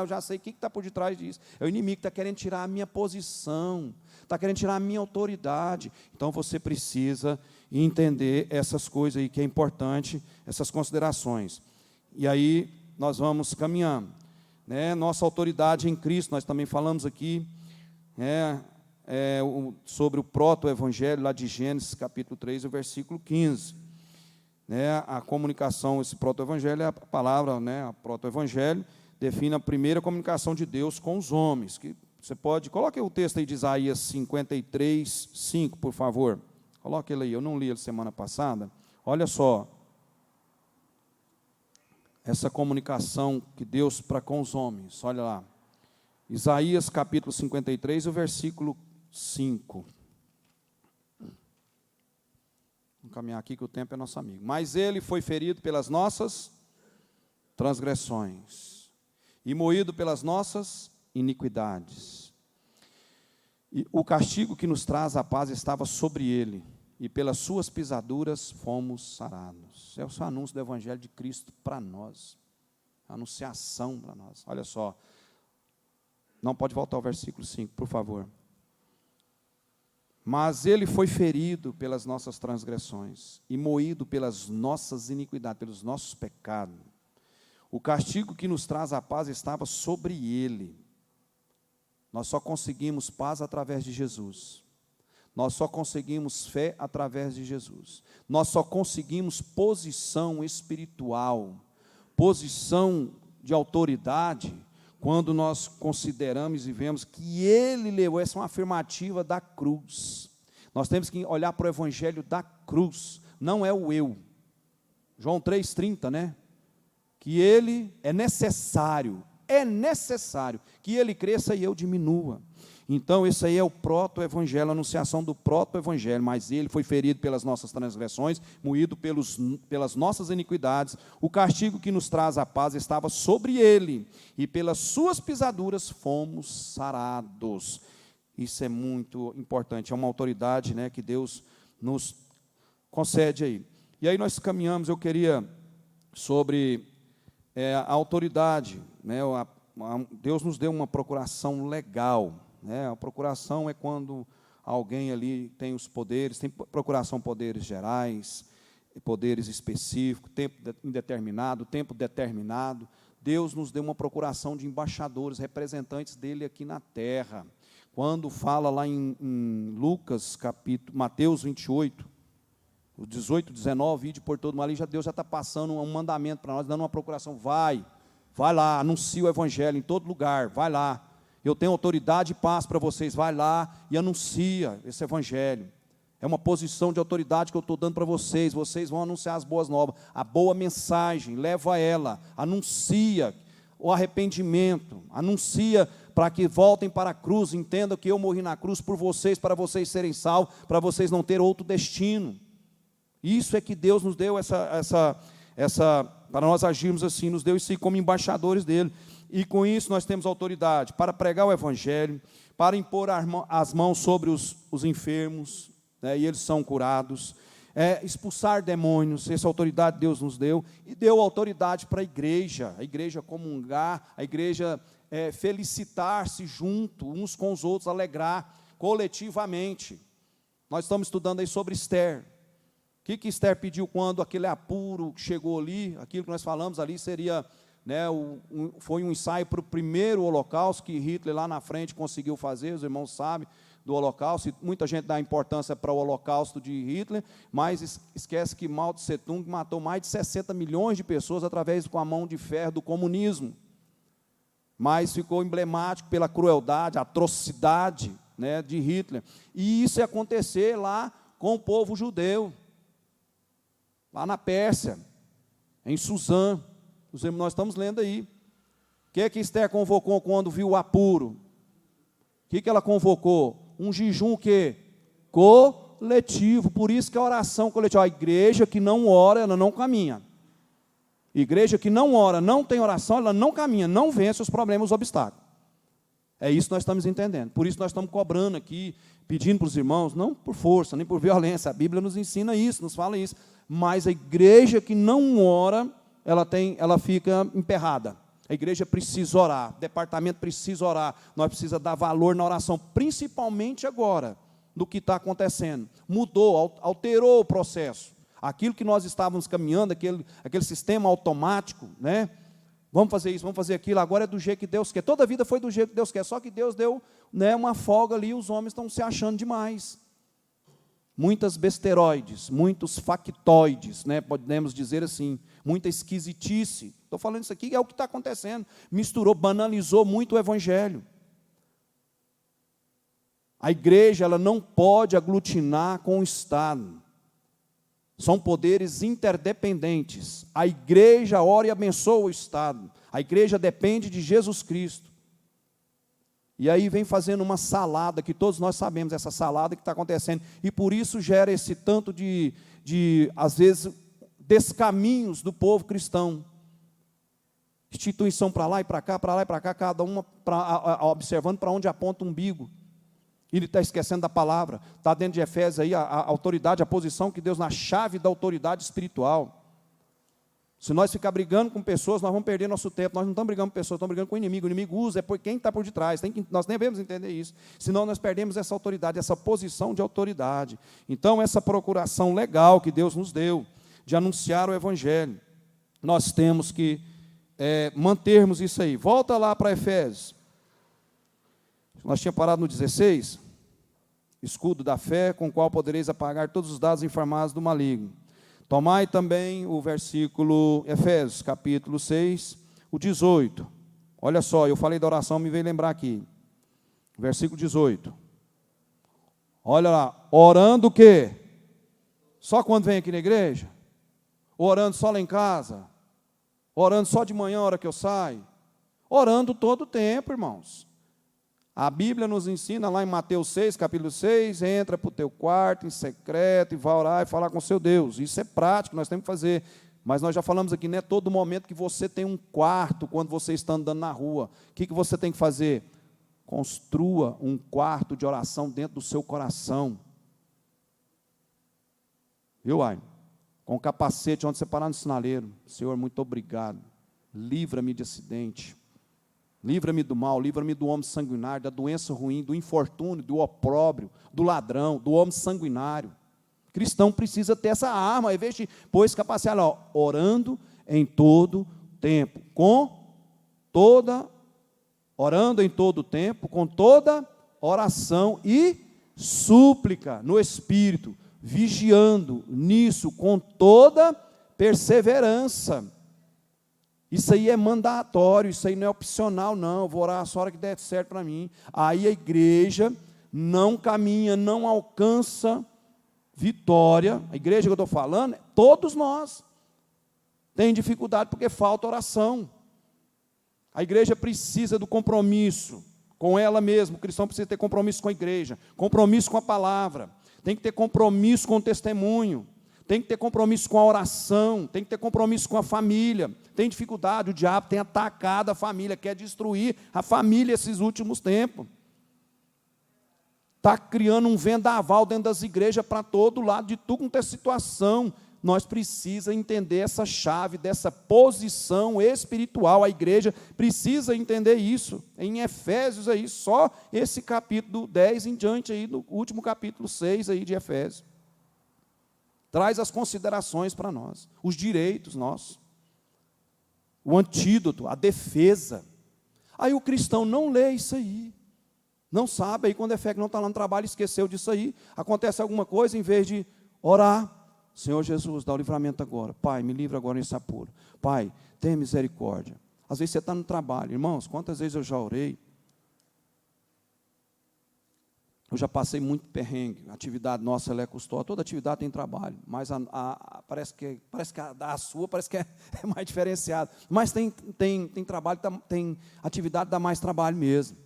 eu já sei o que está por detrás disso. É o inimigo que está querendo tirar a minha posição, está querendo tirar a minha autoridade. Então você precisa entender essas coisas aí que é importante, essas considerações. E aí nós vamos caminhando. Nossa autoridade em Cristo, nós também falamos aqui, sobre o proto-evangelho, lá de Gênesis, capítulo 3, versículo 15. A comunicação, esse proto-evangelho é a palavra, a proto-evangelho, define a primeira comunicação de Deus com os homens. Que você pode, coloque o texto aí de Isaías 53, 5, por favor. Coloque ele aí, eu não li ele semana passada. Olha só, essa comunicação que Deus para com os homens, olha lá. Isaías capítulo 53, o versículo 5. Vamos caminhar aqui que o tempo é nosso amigo. Mas ele foi ferido pelas nossas transgressões e moído pelas nossas iniquidades. E o castigo que nos traz a paz estava sobre ele, e pelas suas pisaduras fomos sarados. É o seu anúncio do Evangelho de Cristo para nós, a anunciação para nós. Olha só, não pode voltar ao versículo 5, por favor. Mas ele foi ferido pelas nossas transgressões e moído pelas nossas iniquidades, pelos nossos pecados. O castigo que nos traz a paz estava sobre ele. Nós só conseguimos paz através de Jesus. Nós só conseguimos fé através de Jesus. Nós só conseguimos posição espiritual, posição de autoridade, quando nós consideramos e vemos que ele levou, essa é uma afirmativa da cruz. Nós temos que olhar para o evangelho da cruz, não é o eu. João 3,30, que ele é necessário que ele cresça e eu diminua. Então, esse aí é o proto-evangelho, a anunciação do proto-evangelho. Mas ele foi ferido pelas nossas transgressões, moído pelas nossas iniquidades. O castigo que nos traz a paz estava sobre ele, e pelas suas pisaduras fomos sarados. Isso é muito importante, é uma autoridade, que Deus nos concede aí. E aí nós caminhamos, eu queria, sobre a autoridade, Deus nos deu uma procuração legal. A procuração é quando alguém ali tem os poderes, tem procuração poderes gerais, poderes específicos, tempo indeterminado, tempo determinado. Deus nos deu uma procuração de embaixadores, representantes dele aqui na terra. Quando fala lá em Lucas, Mateus 28, o 18, 19, ide por todo mundo, ali Deus já está passando um mandamento para nós, dando uma procuração. Vai lá, anuncia o evangelho em todo lugar, vai lá. Eu tenho autoridade e paz para vocês, vai lá e anuncia esse evangelho. É uma posição de autoridade que eu estou dando para vocês. Vocês vão anunciar as boas novas, a boa mensagem, leva ela, anuncia o arrependimento, anuncia para que voltem para a cruz, entendam que eu morri na cruz por vocês, para vocês serem salvos, para vocês não terem outro destino. Isso é que Deus nos deu para nós agirmos assim, nos deu isso como embaixadores dele. E com isso nós temos autoridade para pregar o evangelho, para impor as mãos sobre os enfermos, e eles são curados, expulsar demônios. Essa autoridade Deus nos deu, e deu autoridade para a igreja comungar, a igreja felicitar-se junto, uns com os outros, alegrar, coletivamente. Nós estamos estudando aí sobre Esther. O que Esther pediu quando aquele apuro chegou ali? Aquilo que nós falamos ali seria, foi um ensaio para o primeiro holocausto que Hitler lá na frente conseguiu fazer. Os irmãos sabem do holocausto. Muita gente dá importância para o holocausto de Hitler, mas esquece que Mao Tse Tung matou mais de 60 milhões de pessoas através com a mão de ferro do comunismo. Mas ficou emblemático pela crueldade, atrocidade, de Hitler. E isso ia acontecer lá com o povo judeu, lá na Pérsia, em Suzã. Nós estamos lendo aí. O que Esther convocou quando viu o apuro? O que ela convocou? Um jejum coletivo. Por isso que a oração coletiva. A igreja que não ora, ela não caminha. Igreja que não ora, não tem oração, ela não caminha, não vence os problemas, os obstáculos. É isso que nós estamos entendendo. Por isso nós estamos cobrando aqui, pedindo para os irmãos, não por força, nem por violência. A Bíblia nos ensina isso, nos fala isso. Mas a igreja que não ora, ela fica emperrada. A igreja precisa orar, o departamento precisa orar. Nós precisamos dar valor na oração, principalmente agora, do que está acontecendo. Mudou, alterou o processo. Aquilo que nós estávamos caminhando, aquele sistema automático, né? Vamos fazer isso, vamos fazer aquilo, agora é do jeito que Deus quer. Toda a vida foi do jeito que Deus quer, só que Deus deu, né, uma folga ali, os homens estão se achando demais. Muitas besteroides, muitos factoides, né, podemos dizer assim, muita esquisitice. Estou falando isso aqui, é o que está acontecendo. Misturou, banalizou muito o evangelho. A igreja, ela não pode aglutinar com o Estado. São poderes interdependentes. A igreja ora e abençoa o Estado. A igreja depende de Jesus Cristo. E aí vem fazendo uma salada, que todos nós sabemos, essa salada que está acontecendo. E por isso gera esse tanto de às vezes, descaminhos do povo cristão. Instituição para lá e para cá, cada uma observando para onde aponta o umbigo. Ele está esquecendo da palavra. Está dentro de Efésios aí a autoridade, a posição que Deus na chave da autoridade espiritual. Se nós ficar brigando com pessoas, nós vamos perder nosso tempo. Nós não estamos brigando com pessoas, estamos brigando com o inimigo. O inimigo usa, é por quem está por detrás. Nós devemos entender isso. Senão nós perdemos essa autoridade, essa posição de autoridade. Então, essa procuração legal que Deus nos deu, de anunciar o Evangelho, nós temos que mantermos isso aí. Volta lá para Efésios. Nós tínhamos parado no 16, escudo da fé, com o qual podereis apagar todos os dados informados do maligno. Tomai também o versículo, Efésios, capítulo 6, o 18. Olha só, eu falei da oração, me veio lembrar aqui. Versículo 18. Olha lá, orando o quê? Só quando vem aqui na igreja? Orando só lá em casa? Orando só de manhã, a hora que eu saio? Orando todo o tempo, irmãos. A Bíblia nos ensina lá em Mateus 6, capítulo 6, entra para o teu quarto em secreto e vai orar e falar com o seu Deus. Isso é prático, nós temos que fazer. Mas nós já falamos aqui, não é todo momento que você tem um quarto quando você está andando na rua. O que você tem que fazer? Construa um quarto de oração dentro do seu coração. Viu, Ai? Com capacete, onde você parar no sinaleiro. Senhor, muito obrigado. Livra-me de acidente. Livra-me do mal, livra-me do homem sanguinário, da doença ruim, do infortúnio, do opróbrio, do ladrão, do homem sanguinário. O cristão precisa ter essa arma, ao invés de pôr esse capacete, ó, orando em todo tempo, orando em todo tempo, com toda oração e súplica no Espírito, vigiando nisso com toda perseverança. Isso aí é mandatório, isso aí não é opcional, não. Eu vou orar só a hora que der certo para mim. Aí a igreja não caminha, não alcança vitória. A igreja que eu estou falando, todos nós tem dificuldade porque falta oração. A igreja precisa do compromisso com ela mesma. O cristão precisa ter compromisso com a igreja, compromisso com a palavra, tem que ter compromisso com o testemunho. Tem que ter compromisso com a oração, tem que ter compromisso com a família. Tem dificuldade, o diabo tem atacado a família, quer destruir a família esses últimos tempos. Está criando um vendaval dentro das igrejas para todo lado, de tudo quanto é situação. Nós precisamos entender essa chave, dessa posição espiritual. A igreja precisa entender isso. Em Efésios, aí, só esse capítulo 10 em diante, aí, no último capítulo 6 aí de Efésios. Traz as considerações para nós, os direitos nossos, o antídoto, a defesa. Aí o cristão não lê isso aí, não sabe, aí quando é fé que não está lá no trabalho, esqueceu disso aí, acontece alguma coisa, em vez de orar, Senhor Jesus, dá o livramento agora, Pai, me livra agora nesse apuro, Pai, tenha misericórdia. Às vezes você está no trabalho, irmãos, quantas vezes eu já orei, eu já passei muito perrengue, a atividade nossa ela é custosa, toda atividade tem trabalho, mas parece que a sua parece que é mais diferenciada, mas tem trabalho, tem atividade que dá mais trabalho mesmo.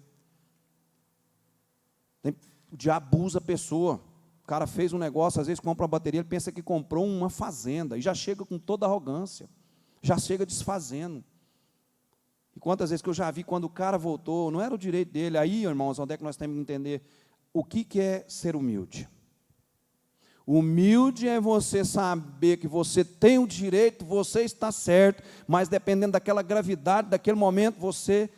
O diabo abusa a pessoa, o cara fez um negócio, às vezes compra uma bateria, ele pensa que comprou uma fazenda, e já chega com toda arrogância, já chega desfazendo. E quantas vezes que eu já vi, quando o cara voltou, não era o direito dele. Aí, irmãos, onde é que nós temos que entender o que é ser humilde? Humilde é você saber que você tem o direito, você está certo, mas dependendo daquela gravidade, daquele momento, você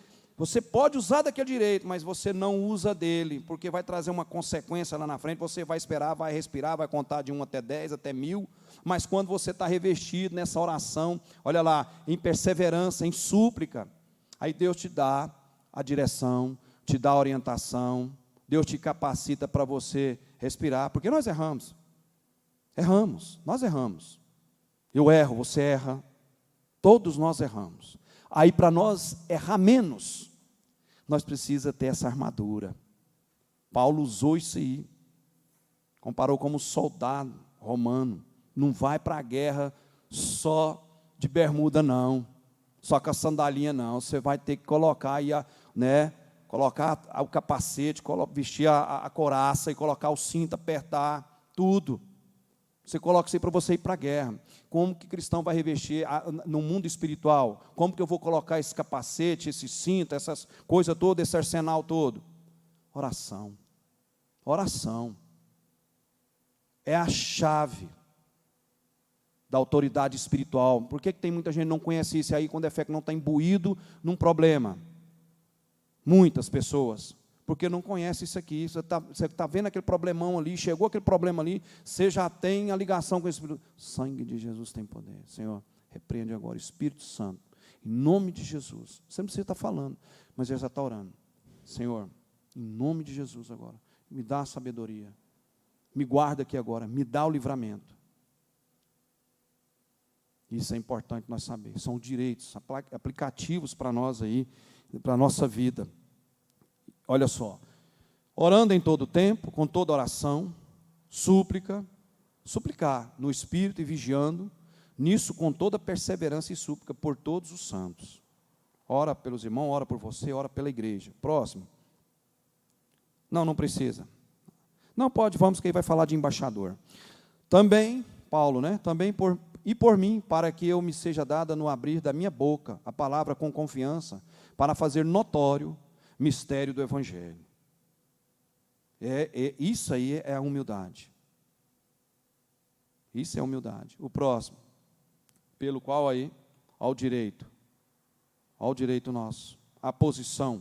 pode usar daquele direito, mas você não usa dele, porque vai trazer uma consequência lá na frente. Você vai esperar, vai respirar, vai contar de 1 até 10, até 1000, mas quando você está revestido nessa oração, olha lá, em perseverança, em súplica, aí Deus te dá a direção, te dá a orientação, Deus te capacita para você respirar, porque nós erramos. Nós erramos. Eu erro, você erra, todos nós erramos. Aí, para nós errar menos, nós precisamos ter essa armadura. Paulo usou isso aí, comparou como soldado romano. Não vai para a guerra só de bermuda, não, só com a sandalinha, não. Você vai ter que colocar aí, colocar o capacete, vestir a couraça e colocar o cinto, apertar, tudo. Você coloca isso aí para você ir para a guerra. Como que cristão vai revestir no mundo espiritual? Como que eu vou colocar esse capacete, esse cinto, essas coisas todas, esse arsenal todo? Oração. Oração. É a chave da autoridade espiritual. Por que tem muita gente que não conhece isso aí, quando é fé que não está imbuído num problema? Muitas pessoas. Porque não conhece isso aqui, você está vendo aquele problemão ali, chegou aquele problema ali, você já tem a ligação com o Espírito. Sangue de Jesus tem poder. Senhor, repreende agora, Espírito Santo, em nome de Jesus. Você não precisa estar falando, mas ele já está orando. Senhor, em nome de Jesus agora, me dá a sabedoria, me guarda aqui agora, me dá o livramento. Isso é importante nós saber, são direitos aplicativos para nós aí, para a nossa vida. Olha só, orando em todo tempo, com toda oração, suplicar no Espírito e vigiando, nisso com toda perseverança e súplica por todos os santos. Ora pelos irmãos, ora por você, ora pela igreja. Próximo. Não precisa. Não pode, vamos que ele vai falar de embaixador. Também, Paulo, também por mim, para que eu me seja dada no abrir da minha boca a palavra com confiança, para fazer notório mistério do Evangelho. Isso aí é a humildade. Isso é a humildade. O próximo, pelo qual aí, ao direito nosso, a posição,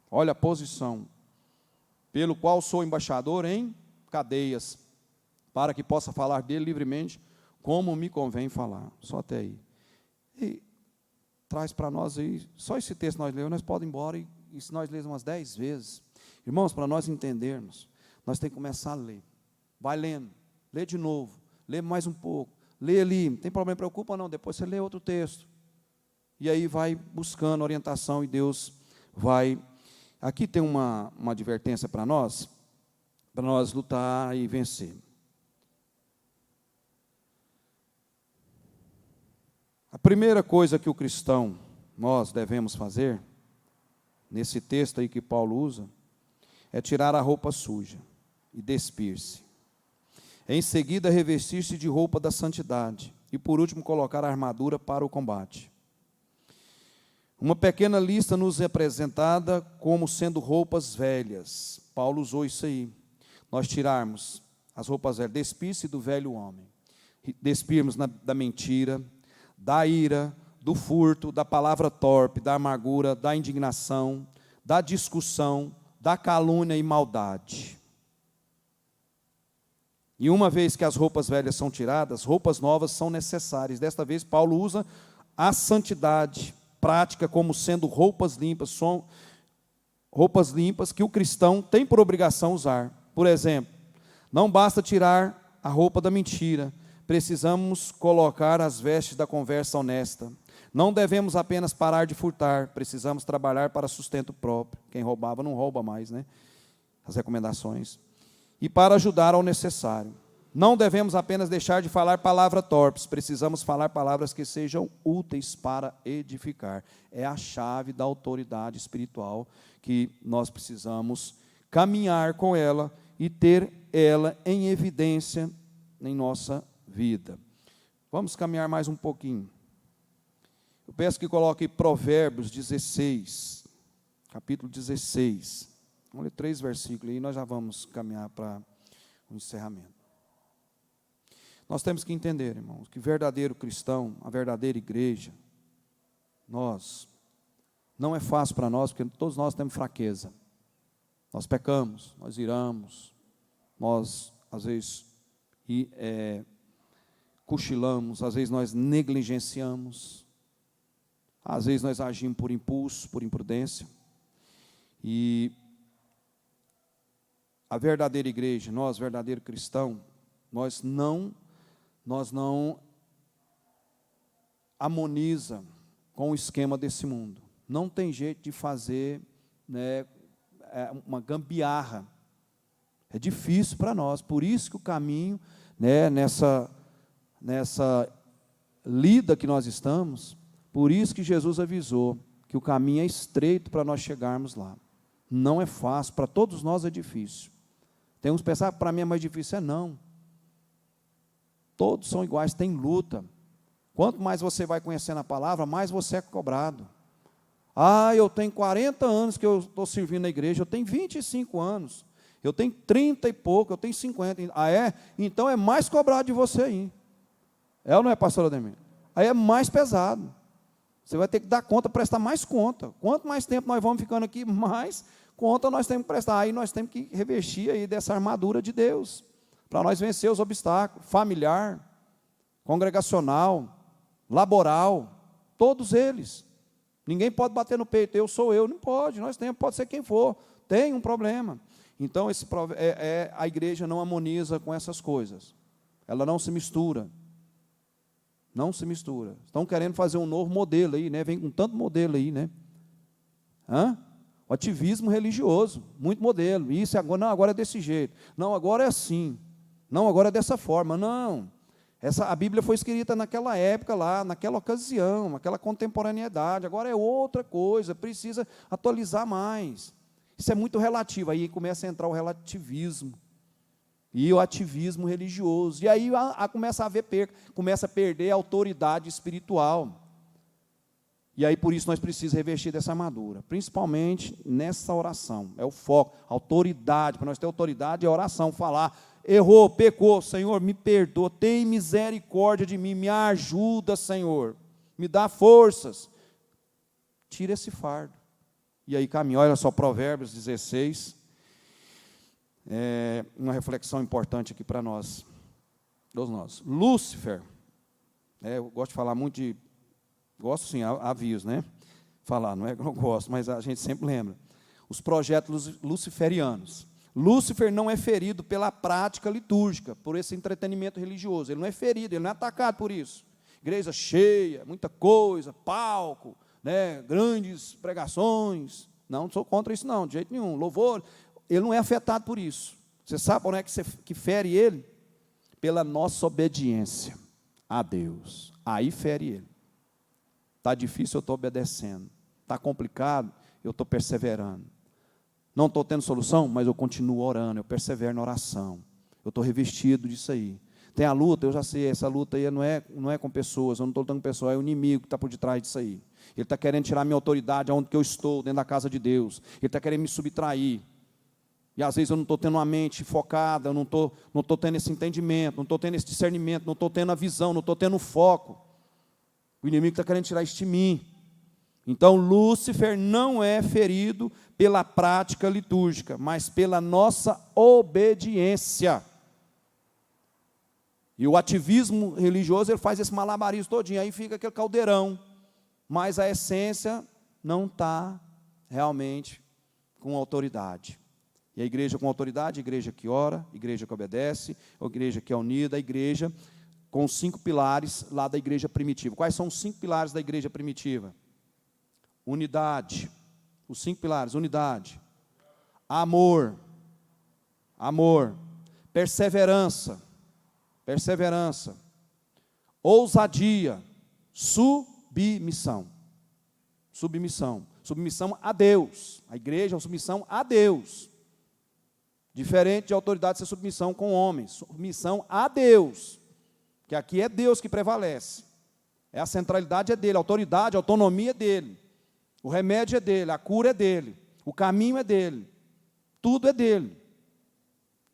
olha a posição, pelo qual sou embaixador em cadeias, para que possa falar dele livremente, como me convém falar. Só até aí. E traz para nós aí, só esse texto nós lemos, nós podemos ir embora e se nós lermos umas 10 vezes, irmãos, para nós entendermos, nós temos que começar a ler. Vai lendo, lê de novo, lê mais um pouco, lê ali, não tem problema, preocupa não, depois você lê outro texto. E aí vai buscando orientação e Deus vai. Aqui tem uma advertência para nós lutar e vencer. A primeira coisa que o cristão, nós devemos fazer, nesse texto aí que Paulo usa, é tirar a roupa suja e despir-se. Em seguida, revestir-se de roupa da santidade. E, por último, colocar a armadura para o combate. Uma pequena lista nos é apresentada como sendo roupas velhas. Paulo usou isso aí. Nós tirarmos as roupas velhas, despir-se do velho homem. Despirmos da mentira, da ira, do furto, da palavra torpe, da amargura, da indignação, da discussão, da calúnia e maldade. E uma vez que as roupas velhas são tiradas, roupas novas são necessárias. Desta vez, Paulo usa a santidade prática como sendo roupas limpas. São roupas limpas que o cristão tem por obrigação usar. Por exemplo, não basta tirar a roupa da mentira, precisamos colocar as vestes da conversa honesta. Não devemos apenas parar de furtar, precisamos trabalhar para sustento próprio. Quem roubava não rouba mais, As recomendações. E para ajudar ao necessário. Não devemos apenas deixar de falar palavras torpes, precisamos falar palavras que sejam úteis para edificar. É a chave da autoridade espiritual que nós precisamos caminhar com ela e ter ela em evidência em nossa vida. Vamos caminhar mais um pouquinho. Eu peço que coloque Provérbios 16, capítulo 16. Vamos ler 3 versículos aí, nós já vamos caminhar para o encerramento. Nós temos que entender, irmãos, que verdadeiro cristão, a verdadeira igreja, não é fácil para nós, porque todos nós temos fraqueza. Nós pecamos, nós iramos, nós, às vezes, cochilamos, às vezes nós negligenciamos, às vezes nós agimos por impulso, por imprudência. E a verdadeira igreja, nós, verdadeiro cristão, nós não harmoniza com o esquema desse mundo. Não tem jeito de fazer, né, uma gambiarra. É difícil para nós, por isso que o caminho, né, nessa lida que nós estamos, por isso que Jesus avisou que o caminho é estreito para nós chegarmos lá. Não é fácil, para todos nós é difícil. Tem uns que pensam, para mim é mais difícil. Não. Todos são iguais, tem luta. Quanto mais você vai conhecendo a palavra, mais você é cobrado. Eu tenho 40 anos que eu estou servindo na igreja, eu tenho 25 anos, eu tenho 30 e pouco, eu tenho 50. Então é mais cobrado de você aí. É ou não é, pastor Ademir? Aí é mais pesado. Você vai ter que dar conta, prestar mais conta. Quanto mais tempo nós vamos ficando aqui, mais conta nós temos que prestar. Aí nós temos que revestir aí dessa armadura de Deus, para nós vencer os obstáculos, familiar, congregacional, laboral, todos eles. Ninguém pode bater no peito, eu sou eu, não pode, nós temos, pode ser quem for, tem um problema. Então, a igreja não harmoniza com essas coisas, ela não se mistura, estão querendo fazer um novo modelo aí, né? Vem com tanto modelo aí, né? O ativismo religioso, muito modelo, isso agora, não, agora é desse jeito, não, agora é assim, não, agora é dessa forma, não. A Bíblia foi escrita naquela época lá, naquela ocasião, naquela contemporaneidade, agora é outra coisa, precisa atualizar mais. Isso é muito relativo, aí começa a entrar o relativismo e o ativismo religioso, e aí começa a perder a autoridade espiritual. E aí por isso nós precisamos revestir dessa armadura, principalmente nessa oração, é o foco, autoridade, para nós ter autoridade é oração, falar, errou, pecou, Senhor, me perdoa, tem misericórdia de mim, me ajuda, Senhor, me dá forças, tira esse fardo, e aí caminha. Olha só, Provérbios 16, uma reflexão importante aqui para nós, todos nós. Lúcifer, eu gosto de falar muito de, gosto sim, avios, né, falar, não é que eu não gosto, mas a gente sempre lembra, os projetos luciferianos. Lúcifer não é ferido pela prática litúrgica, por esse entretenimento religioso. Ele não é ferido, ele não é atacado por isso. Igreja cheia, muita coisa, palco, né, grandes pregações. Não sou contra isso não, de jeito nenhum. Louvor, ele não é afetado por isso. Você sabe onde é que fere ele? Pela nossa obediência a Deus. Aí fere ele. Está difícil, eu estou obedecendo. Está complicado, eu estou perseverando. Não estou tendo solução, mas eu continuo orando, eu persevero na oração. Eu estou revestido disso aí. Tem a luta, eu já sei, essa luta aí não é com pessoas, eu não estou lutando com pessoas, é o inimigo que está por detrás disso aí. Ele está querendo tirar minha autoridade aonde que eu estou, dentro da casa de Deus. Ele está querendo me subtrair. E às vezes eu não estou tendo uma mente focada, eu não estou tendo esse entendimento, não estou tendo esse discernimento, não estou tendo a visão, não estou tendo o foco. O inimigo está querendo tirar isso de mim. Então, Lúcifer não é ferido pela prática litúrgica, mas pela nossa obediência. E o ativismo religioso, ele faz esse malabarismo todinho, aí fica aquele caldeirão, mas a essência não está realmente com autoridade. E a igreja com autoridade, a igreja que ora, a igreja que obedece, a igreja que é unida, a igreja com os 5 pilares lá da igreja primitiva. Quais são os 5 pilares da igreja primitiva? Unidade, os 5 pilares, unidade, amor, perseverança, ousadia, submissão a Deus. A igreja é uma submissão a Deus, diferente de autoridade ser submissão com homens, submissão a Deus, que aqui é Deus que prevalece. A centralidade é dele, a autoridade, a autonomia é dele. O remédio é dele, a cura é dele, o caminho é dele. Tudo é dele.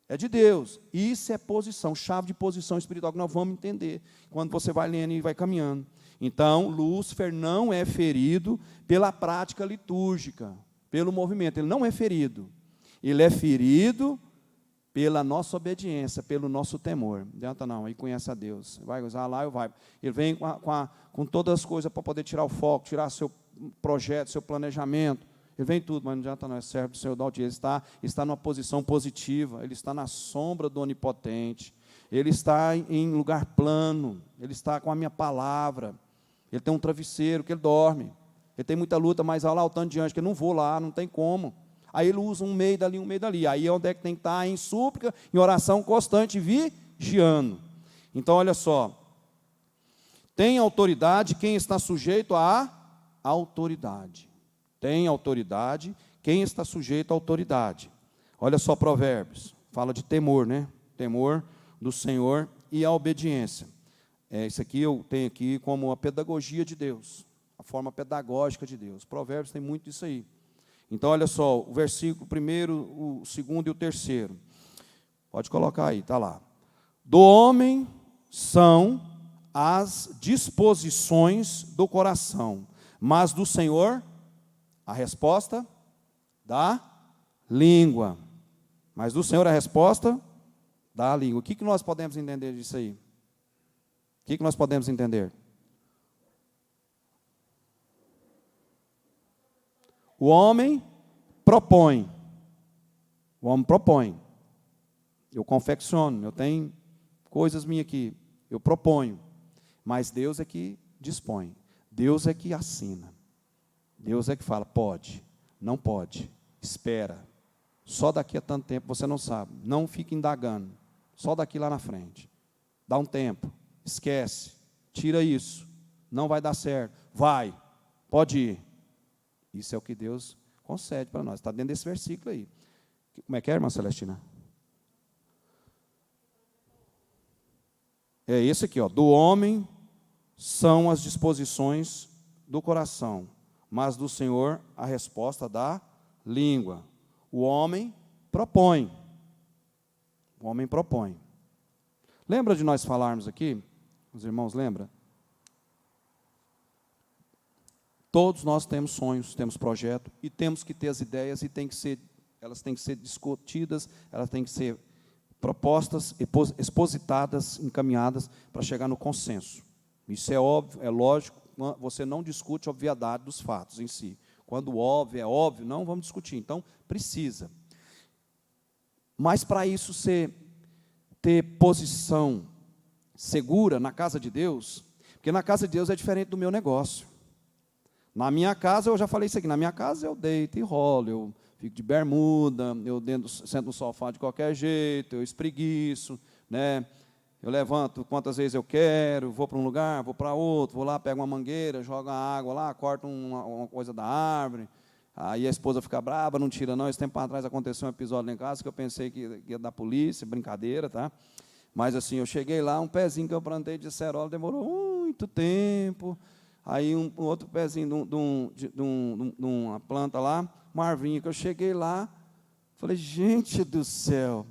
É de Deus. Isso é posição, chave de posição espiritual que nós vamos entender quando você vai lendo e vai caminhando. Então, Lúcifer não é ferido pela prática litúrgica, pelo movimento. Ele não é ferido. Ele é ferido pela nossa obediência, pelo nosso temor. Não adianta não, aí conhece a Deus. Vai usar lá, eu vai. Ele vem com todas as coisas para poder tirar o foco, tirar seu projeto, seu planejamento. Ele vem tudo, mas não adianta não, é servo do Senhor da altura. Ele está numa posição positiva, ele está na sombra do Onipotente, ele está em lugar plano, ele está com a minha palavra, ele tem um travesseiro que ele dorme, ele tem muita luta, mas olha lá o tanto de anjo, que eu não vou lá, não tem como. Aí ele usa um meio dali, um meio dali. Aí é onde é que tem que estar? Em súplica, em oração constante, vigiando. Então, olha só, tem autoridade quem está sujeito à autoridade. Tem autoridade quem está sujeito à autoridade. Olha só Provérbios, fala de temor, né? Temor do Senhor e a obediência. Isso aqui eu tenho aqui como a pedagogia de Deus, a forma pedagógica de Deus. Provérbios tem muito disso aí. Então, olha só, o versículo 1, o 2 e o 3. Pode colocar aí, está lá. Do homem são as disposições do coração, mas do Senhor a resposta da língua. Mas do Senhor a resposta da língua. O que nós podemos entender disso aí? O que nós podemos entender? O homem propõe. O homem propõe. Eu confecciono, eu tenho coisas minhas aqui. Eu proponho. Mas Deus é que dispõe. Deus é que assina. Deus é que fala, pode, não pode, espera. Só daqui a tanto tempo você não sabe. Não fique indagando. Só daqui lá na frente. Dá um tempo. Esquece. Tira isso. Não vai dar certo. Vai. Pode ir. Isso é o que Deus concede para nós. Está dentro desse versículo aí. Como é que é, irmã Celestina? É esse aqui, ó. Do homem são as disposições do coração, mas do Senhor a resposta da língua. O homem propõe. O homem propõe. Lembra de nós falarmos aqui? Os irmãos lembram? Todos nós temos sonhos, temos projeto, e temos que ter as ideias, e elas têm que ser discutidas, elas têm que ser propostas, expositadas, encaminhadas, para chegar no consenso. Isso é óbvio, é lógico, você não discute a obviedade dos fatos em si. Quando óbvio é óbvio, não vamos discutir. Então, precisa. Mas para isso ter posição segura na casa de Deus, porque na casa de Deus é diferente do meu negócio. Na minha casa, eu já falei isso aqui, na minha casa eu deito e rolo, eu fico de bermuda, eu sento no sofá de qualquer jeito, eu espreguiço, né? Eu levanto quantas vezes eu quero, vou para um lugar, vou para outro, vou lá, pego uma mangueira, jogo a água lá, corto uma coisa da árvore, aí a esposa fica brava, não tira não. Esse tempo atrás aconteceu um episódio lá em casa que eu pensei que ia dar polícia, brincadeira, tá? Mas assim, eu cheguei lá, um pezinho que eu plantei de acerola demorou muito tempo, aí um outro pezinho de uma planta lá, uma arvinha, que eu cheguei lá, falei, gente do céu,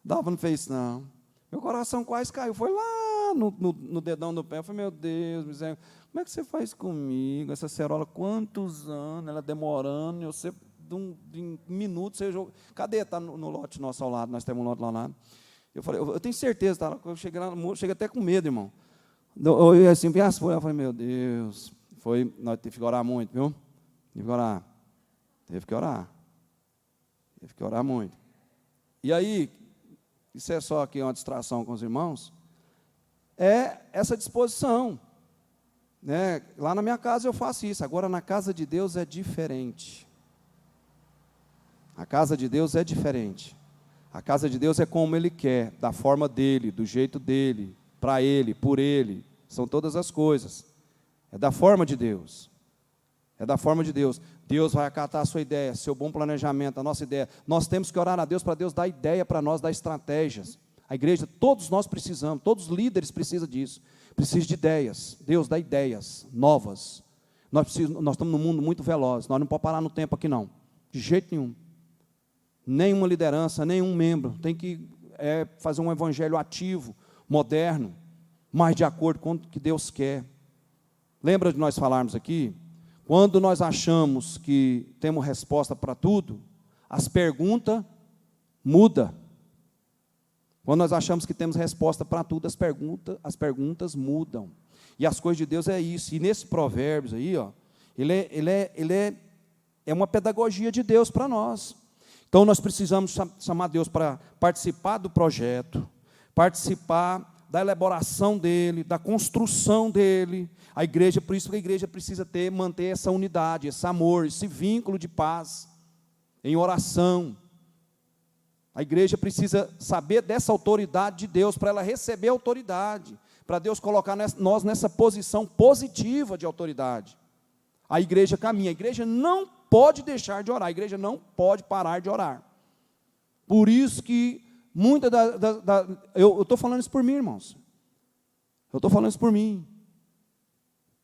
Dalva não fez isso não. Meu coração quase caiu, foi lá no dedão do pé. Eu falei, meu Deus, miséria, como é que você faz comigo? Essa cerola, quantos anos, ela demorando, eu sei, em minutos, você jogou. Cadê? Está no lote nosso ao lado, nós temos um lote lá ao lado. Eu falei, eu tenho certeza, tá? Eu cheguei lá no muro, cheguei até com medo, irmão. Eu assim, eu falei, meu Deus, nós tivemos que orar muito, viu? Teve que orar muito. E aí, isso é só aqui uma distração com os irmãos, é essa disposição, né? Lá na minha casa eu faço isso, agora na casa de Deus é diferente. A casa de Deus é diferente. A casa de Deus é como Ele quer, da forma dEle, do jeito dEle, para Ele, por Ele, são todas as coisas. É da forma de Deus. É da forma de Deus. Deus vai acatar a sua ideia, seu bom planejamento, a nossa ideia. Nós temos que orar a Deus para Deus dar ideia para nós, dar estratégias. A igreja, todos nós precisamos, todos os líderes precisam disso. Precisa de ideias. Deus dá ideias novas. Nós estamos num mundo muito veloz. Nós não podemos parar no tempo aqui, não. De jeito nenhum. Nenhuma liderança, nenhum membro tem que fazer um evangelho ativo, moderno, mas de acordo com o que Deus quer. Lembra de nós falarmos aqui? Quando nós achamos que temos resposta para tudo, as perguntas mudam. Quando nós achamos que temos resposta para tudo, as perguntas mudam. E as coisas de Deus é isso. E nesse Provérbios aí, ó, ele é uma pedagogia de Deus para nós. Então nós precisamos chamar Deus para participar do projeto, participar da elaboração dele, da construção dele. A igreja, por isso que a igreja precisa manter essa unidade, esse amor, esse vínculo de paz, em oração. A igreja precisa saber dessa autoridade de Deus, para ela receber autoridade, para Deus colocar nós nessa posição positiva de autoridade. A igreja caminha, a igreja não pode deixar de orar, a igreja não pode parar de orar. Por isso que eu estou falando isso por mim, irmãos. Eu estou falando isso por mim.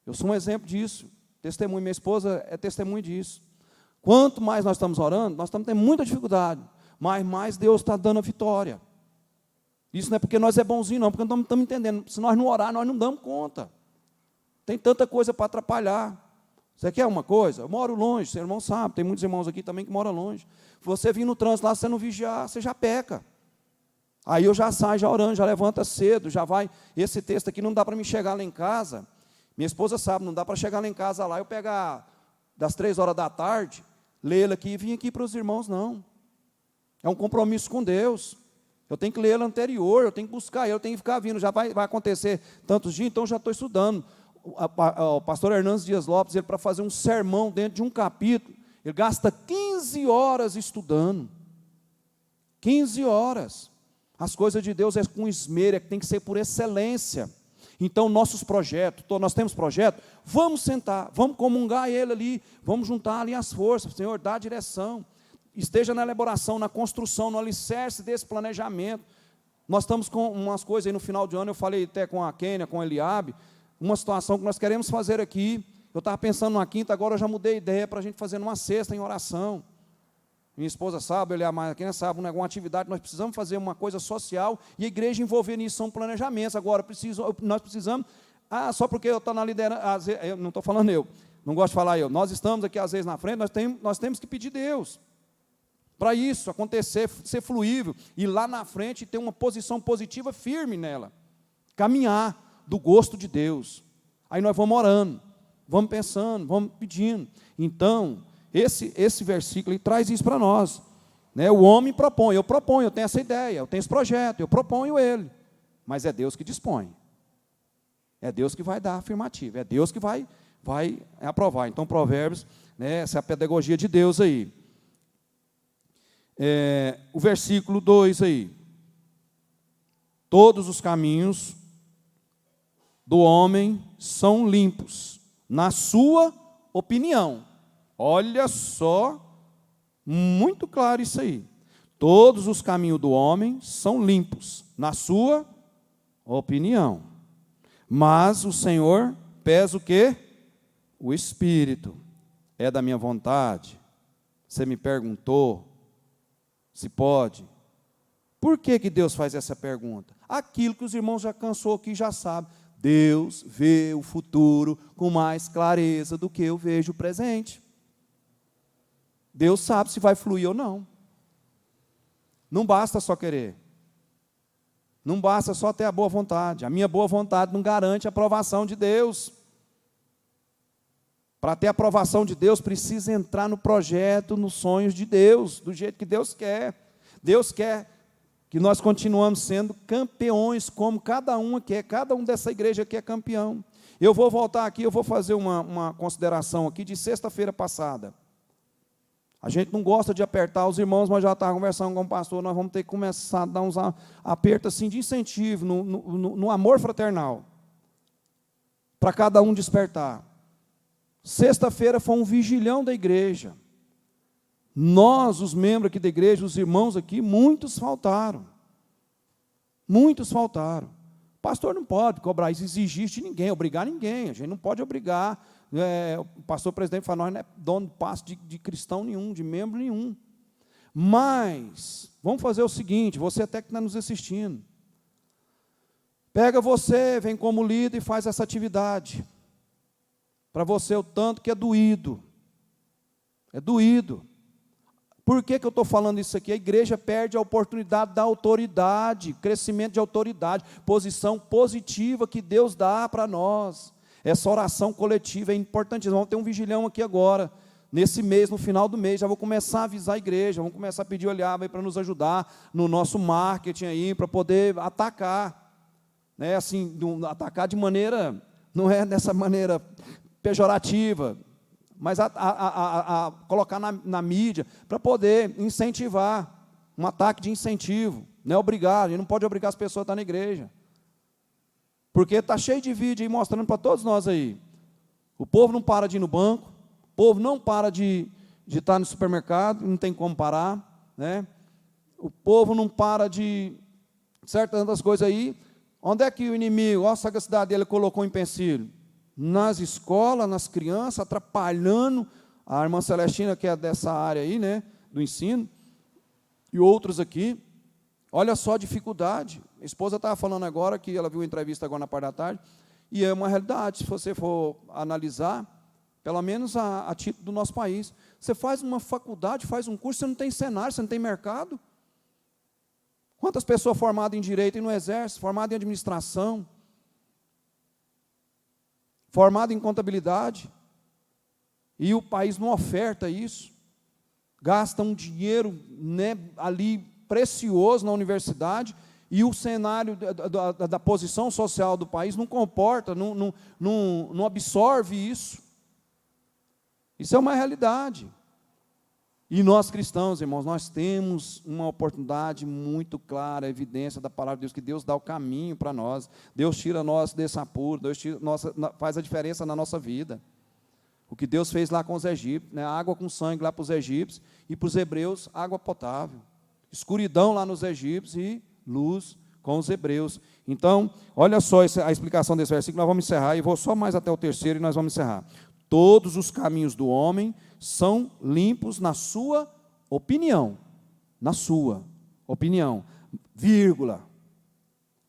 Eu sou um exemplo disso. Testemunho, minha esposa é testemunho disso. Quanto mais nós estamos orando, nós estamos tendo muita dificuldade, mas mais Deus está dando a vitória. Isso não é porque nós é bonzinho, não, porque nós não estamos entendendo. Se nós não orar, nós não damos conta. Tem tanta coisa para atrapalhar. Você quer uma coisa? Eu moro longe, seu irmão sabe, tem muitos irmãos aqui também que moram longe. Você vir no trânsito lá, você não vigiar, você já peca. Aí eu já saio, já orando, já levanta cedo, já vai. Esse texto aqui não dá para me chegar lá em casa. Minha esposa sabe, não dá para chegar lá em casa lá, eu pegar das 3 horas da tarde, ler ele aqui e vir aqui para os irmãos, não. É um compromisso com Deus. Eu tenho que ler ele anterior, eu tenho que buscar ele, eu tenho que ficar vindo, já vai acontecer tantos dias, então já estou estudando. O pastor Hernandes Dias Lopes, ele para fazer um sermão dentro de um capítulo, ele gasta 15 horas estudando. 15 horas. As coisas de Deus é com esmero, tem que ser por excelência. Então, nossos projetos, nós temos projeto, vamos sentar, vamos comungar ele ali, vamos juntar ali as forças, Senhor, dá a direção, esteja na elaboração, na construção, no alicerce desse planejamento. Nós estamos com umas coisas aí no final de ano, eu falei até com a Kênia, com a Eliabe, uma situação que nós queremos fazer aqui, eu estava pensando numa quinta, agora eu já mudei a ideia para a gente fazer numa sexta em oração. Minha esposa sabe, a Kênia sabe, uma atividade, nós precisamos fazer uma coisa social, e a igreja envolver nisso são planejamentos. Agora, nós precisamos, só porque eu estou na liderança, eu não estou falando eu, não gosto de falar eu, nós estamos aqui às vezes na frente, nós temos que pedir Deus, para isso acontecer, ser fluível, e lá na frente ter uma posição positiva firme nela, caminhar do gosto de Deus. Aí nós vamos orando, vamos pensando, vamos pedindo. Então, esse versículo ele traz isso para nós, né? O homem propõe, eu tenho essa ideia, eu tenho esse projeto, eu proponho ele, mas é Deus que dispõe, é Deus que vai dar a afirmativa, é Deus que vai aprovar. Então, Provérbios, né, essa é a pedagogia de Deus aí. O versículo 2 aí, todos os caminhos do homem são limpos, na sua opinião. Olha só, muito claro isso aí. Todos os caminhos do homem são limpos, na sua opinião. Mas o Senhor pesa o quê? O Espírito. É da minha vontade. Você me perguntou se pode. Por que Deus faz essa pergunta? Aquilo que os irmãos já cansou aqui, já sabem. Deus vê o futuro com mais clareza do que eu vejo o presente. Deus sabe se vai fluir ou não. Não basta só querer. Não basta só ter a boa vontade. A minha boa vontade não garante a aprovação de Deus. Para ter a aprovação de Deus, precisa entrar no projeto, nos sonhos de Deus, do jeito que Deus quer. Deus quer que nós continuamos sendo campeões, como cada um aqui, cada um dessa igreja aqui é campeão. Eu vou voltar aqui, eu vou fazer uma consideração aqui de sexta-feira passada. A gente não gosta de apertar os irmãos, mas já estava conversando com o pastor, nós vamos ter que começar a dar uns apertos assim, de incentivo, no amor fraternal, para cada um despertar. Sexta-feira foi um vigilhão da igreja. Nós, os membros aqui da igreja, os irmãos aqui, muitos faltaram. Muitos faltaram. pastor não pode cobrar isso, exigir de ninguém, obrigar ninguém. A gente não pode obrigar. O pastor presidente fala, nós não é dono de passo de cristão nenhum, de membro nenhum. Mas, vamos fazer o seguinte, você até que está nos assistindo, pega você, vem como líder e faz essa atividade. Para você o tanto que é doído. É doído. Por que eu estou falando isso aqui? A igreja perde a oportunidade da autoridade, crescimento de autoridade, posição positiva que Deus dá para nós. Essa oração coletiva é importante. Vamos ter um vigilhão aqui agora, nesse mês, no final do mês, já vou começar a avisar a igreja, vamos começar a pedir olhada para nos ajudar no nosso marketing aí, para poder atacar. Assim, atacar de maneira, não é dessa maneira pejorativa, mas a colocar na mídia, para poder incentivar, um ataque de incentivo, não é obrigar, a gente não pode obrigar as pessoas a estar na igreja, porque está cheio de vídeo aí mostrando para todos nós aí, o povo não para de ir no banco, o povo não para de estar no supermercado, não tem como parar, né? O povo não para de certas coisas aí. Onde é que o inimigo, olha a sagacidade dele, colocou um empecilho? Nas escolas, nas crianças, atrapalhando. A irmã Celestina, que é dessa área aí, né, do ensino, e outros aqui. Olha só a dificuldade. A esposa estava falando agora, que ela viu uma entrevista agora na parte da tarde, e é uma realidade, se você for analisar, pelo menos a título do nosso país. Você faz uma faculdade, faz um curso, você não tem cenário, você não tem mercado. Quantas pessoas formadas em direito e no exército, formadas em administração, formadas em contabilidade, e o país não oferta isso, gasta um dinheiro, né, ali precioso na universidade, e o cenário da posição social do país não comporta, não absorve isso. Isso é uma realidade. E nós cristãos, irmãos, nós temos uma oportunidade muito clara, evidência da palavra de Deus, que Deus dá o caminho para nós, Deus tira nós desse apuro, Deus faz a diferença na nossa vida. O que Deus fez lá com os egípcios, né? Água com sangue lá para os egípcios, e para os hebreus, água potável. Escuridão lá nos egípcios e luz com os hebreus. Então, olha só a explicação desse versículo, nós vamos encerrar, e vou só mais até o terceiro e nós vamos encerrar. Todos os caminhos do homem são limpos na sua opinião. Na sua opinião. Vírgula.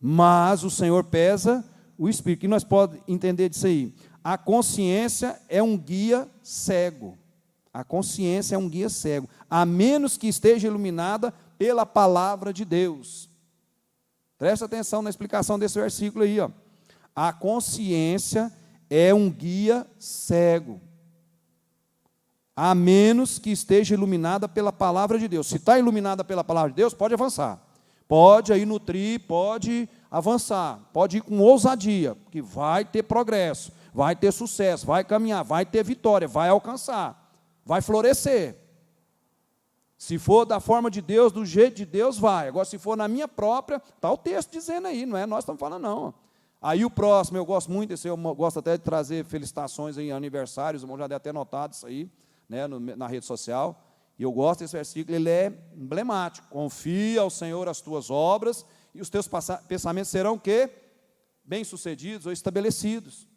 Mas o Senhor pesa o espírito. O que nós podemos entender disso aí? A consciência é um guia cego. A consciência é um guia cego. A menos que esteja iluminada pela palavra de Deus. Presta atenção na explicação desse versículo aí, ó. A consciência é um guia cego, a menos que esteja iluminada pela palavra de Deus. Se está iluminada pela palavra de Deus, pode avançar, pode aí nutrir, pode avançar, pode ir com ousadia, que vai ter progresso, vai ter sucesso, vai caminhar, vai ter vitória, vai alcançar, vai florescer. Se for da forma de Deus, do jeito de Deus, vai. Agora, se for na minha própria, está o texto dizendo aí, não é nós estamos falando não. Aí o próximo, eu gosto muito desse, eu gosto até de trazer felicitações em aniversários, o irmão já deve ter notado isso aí, né, na rede social, e eu gosto desse versículo, ele é emblemático. Confia ao Senhor as tuas obras, e os teus pensamentos serão o quê? Bem-sucedidos ou estabelecidos.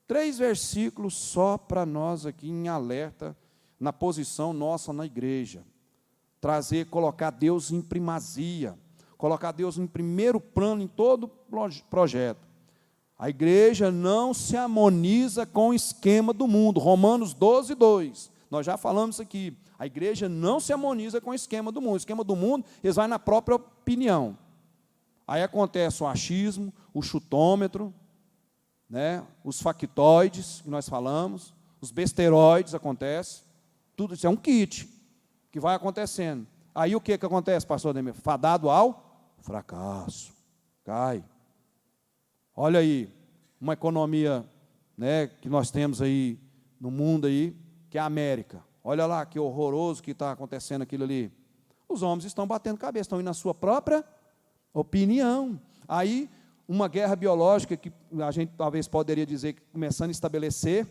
3 versículos só para nós aqui em alerta, na posição nossa na igreja. Colocar Deus em primazia, colocar Deus em primeiro plano em todo projeto. A igreja não se harmoniza com o esquema do mundo. Romanos 12, 2. Nós já falamos isso aqui. A igreja não se harmoniza com o esquema do mundo. O esquema do mundo, eles vão na própria opinião. Aí acontece o achismo, o chutômetro, né, os factoides, que nós falamos, os besteroides acontece. Tudo isso é um kit que vai acontecendo. Aí o que acontece, pastor Ademir? Fadado ao fracasso, cai. Olha aí, uma economia, né, que nós temos aí no mundo aí, que é a América. Olha lá que horroroso que está acontecendo aquilo ali. Os homens estão batendo cabeça, estão indo na sua própria opinião. Aí, uma guerra biológica que a gente talvez poderia dizer que começando a estabelecer,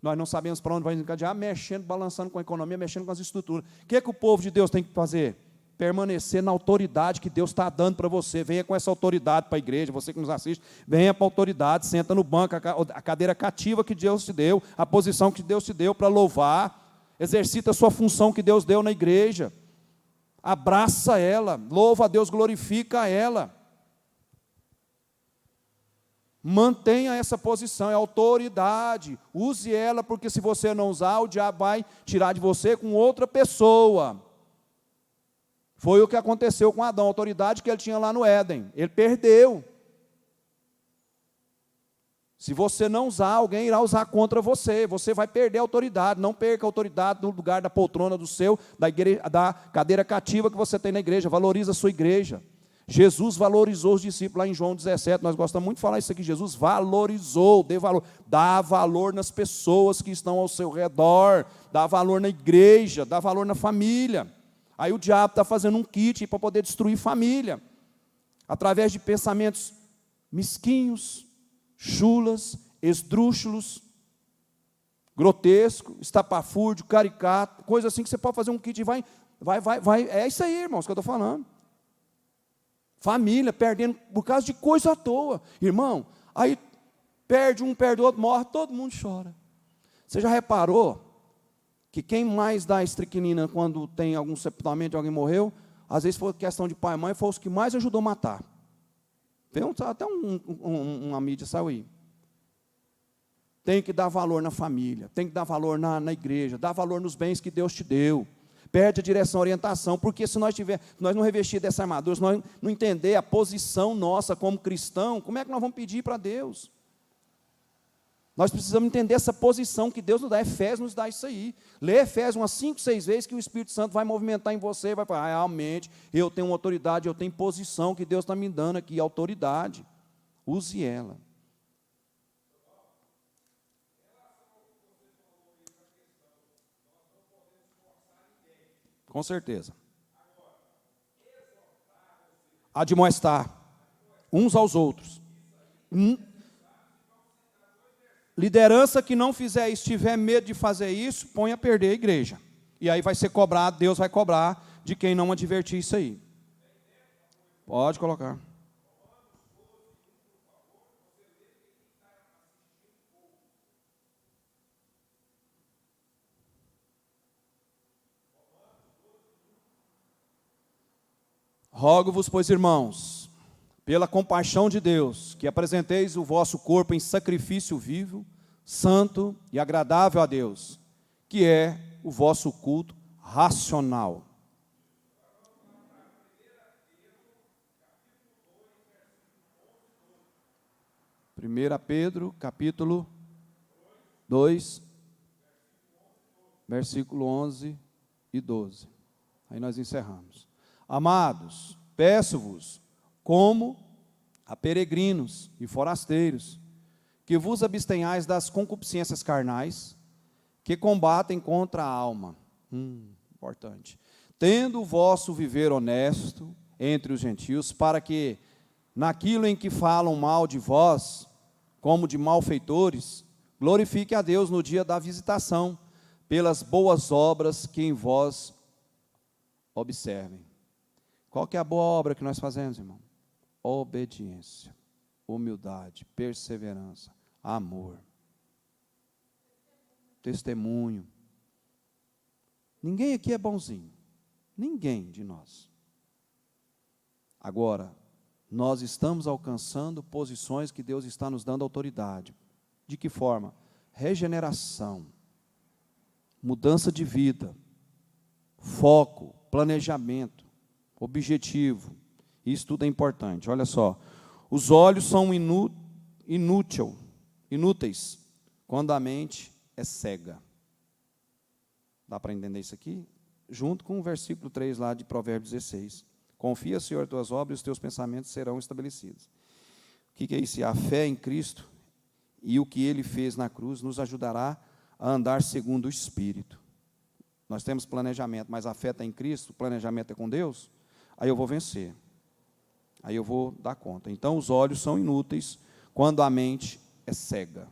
nós não sabemos para onde vai encadear, mexendo, balançando com a economia, mexendo com as estruturas. O que o povo de Deus tem que fazer? permanecer na autoridade que Deus está dando para você. Venha com essa autoridade para a igreja, você que nos assiste, venha para a autoridade, senta no banco, a cadeira cativa que Deus te deu, a posição que Deus te deu para louvar, exercita a sua função que Deus deu na igreja, abraça ela, louva a Deus, glorifica ela. Mantenha essa posição, é autoridade, use ela, porque se você não usar, o diabo vai tirar de você com outra pessoa. Foi o que aconteceu com Adão, a autoridade que ele tinha lá no Éden, ele perdeu. Se você não usar, alguém irá usar contra você, você vai perder a autoridade. Não perca a autoridade no lugar da poltrona da cadeira cativa que você tem na igreja, valoriza a sua igreja. Jesus valorizou os discípulos lá em João 17, nós gostamos muito de falar isso aqui, Jesus valorizou, dá valor nas pessoas que estão ao seu redor, dá valor na igreja, dá valor na família. Aí o diabo está fazendo um kit para poder destruir família, através de pensamentos mesquinhos, chulas, esdrúxulos, grotesco, estapafúrdio, caricato, coisa assim que você pode fazer um kit e vai, é isso aí, irmãos, que eu estou falando. Família perdendo por causa de coisa à toa. Irmão, aí perde um, perde o outro, morre, todo mundo chora. Você já reparou que quem mais dá estricnina quando tem algum sepultamento de alguém morreu, às vezes foi questão de pai e mãe, foi os que mais ajudou a matar. Até uma mídia saiu aí. Tem que dar valor na família, tem que dar valor na igreja, dar valor nos bens que Deus te deu. Perde a direção, a orientação, porque se nós não revestir dessa armadura, se nós não entender a posição nossa como cristão, como é que nós vamos pedir para Deus? Nós precisamos entender essa posição que Deus nos dá. Efésios nos dá isso aí. Lê Efésios umas 5, 6 vezes que o Espírito Santo vai movimentar em você, vai falar, realmente, eu tenho uma autoridade, eu tenho posição que Deus está me dando aqui, autoridade. Use ela. Com certeza. Admoestar uns aos outros. Liderança que não fizer isso, tiver medo de fazer isso, põe a perder a igreja. E aí vai ser cobrado, Deus vai cobrar de quem não advertir isso aí. Pode colocar. Rogo-vos, pois, irmãos, pela compaixão de Deus, que apresenteis o vosso corpo em sacrifício vivo, santo e agradável a Deus, que é o vosso culto racional. Primeira Pedro, capítulo 2, versículo 11 e 12. Aí nós encerramos. Amados, peço-vos, como a peregrinos e forasteiros, que vos abstenhais das concupiscências carnais, que combatem contra a alma. Importante. Tendo o vosso viver honesto entre os gentios, para que, naquilo em que falam mal de vós, como de malfeitores, glorifique a Deus no dia da visitação, pelas boas obras que em vós observem. Qual que é a boa obra que nós fazemos, irmão? Obediência, humildade, perseverança, amor, testemunho. Ninguém aqui é bonzinho, ninguém de nós. Agora, nós estamos alcançando posições que Deus está nos dando autoridade. De que forma? Regeneração, mudança de vida, foco, planejamento, objetivo. Isso tudo é importante. Olha só, os olhos são inúteis quando a mente é cega. Dá para entender isso aqui? Junto com o versículo 3 lá de Provérbios 16. Confia, Senhor, tuas obras e os teus pensamentos serão estabelecidos. O que é isso? A fé em Cristo e o que Ele fez na cruz nos ajudará a andar segundo o Espírito. Nós temos planejamento, mas a fé está em Cristo, o planejamento é com Deus, aí eu vou vencer. Aí eu vou dar conta. Então, os olhos são inúteis quando a mente é cega.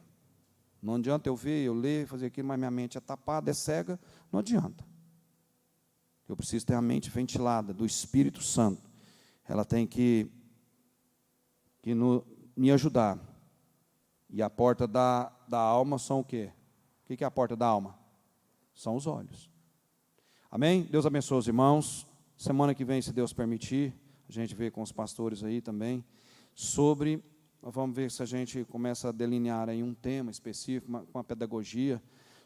Não adianta eu ver, eu ler, fazer aquilo, mas minha mente é tapada, é cega, não adianta. Eu preciso ter a mente ventilada do Espírito Santo. Ela tem que me ajudar. E a porta da alma são o quê? O que é a porta da alma? São os olhos. Amém? Deus abençoe os irmãos. Semana que vem, se Deus permitir, a gente vê com os pastores aí também, vamos ver se a gente começa a delinear aí um tema específico, com a pedagogia,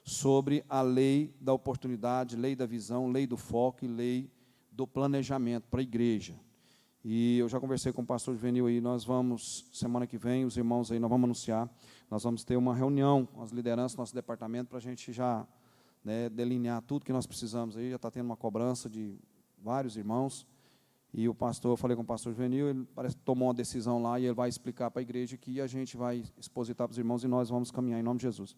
sobre a lei da oportunidade, lei da visão, lei do foco e lei do planejamento para a igreja. E eu já conversei com o pastor Juvenil aí, nós vamos, semana que vem, os irmãos aí, nós vamos anunciar, nós vamos ter uma reunião com as lideranças do nosso departamento, para a gente já, né, delinear tudo que nós precisamos aí, já está tendo uma cobrança de vários irmãos, e o pastor, eu falei com o pastor Juvenil, ele parece que tomou uma decisão lá, e ele vai explicar para a igreja que a gente vai expositar para os irmãos, e nós vamos caminhar em nome de Jesus.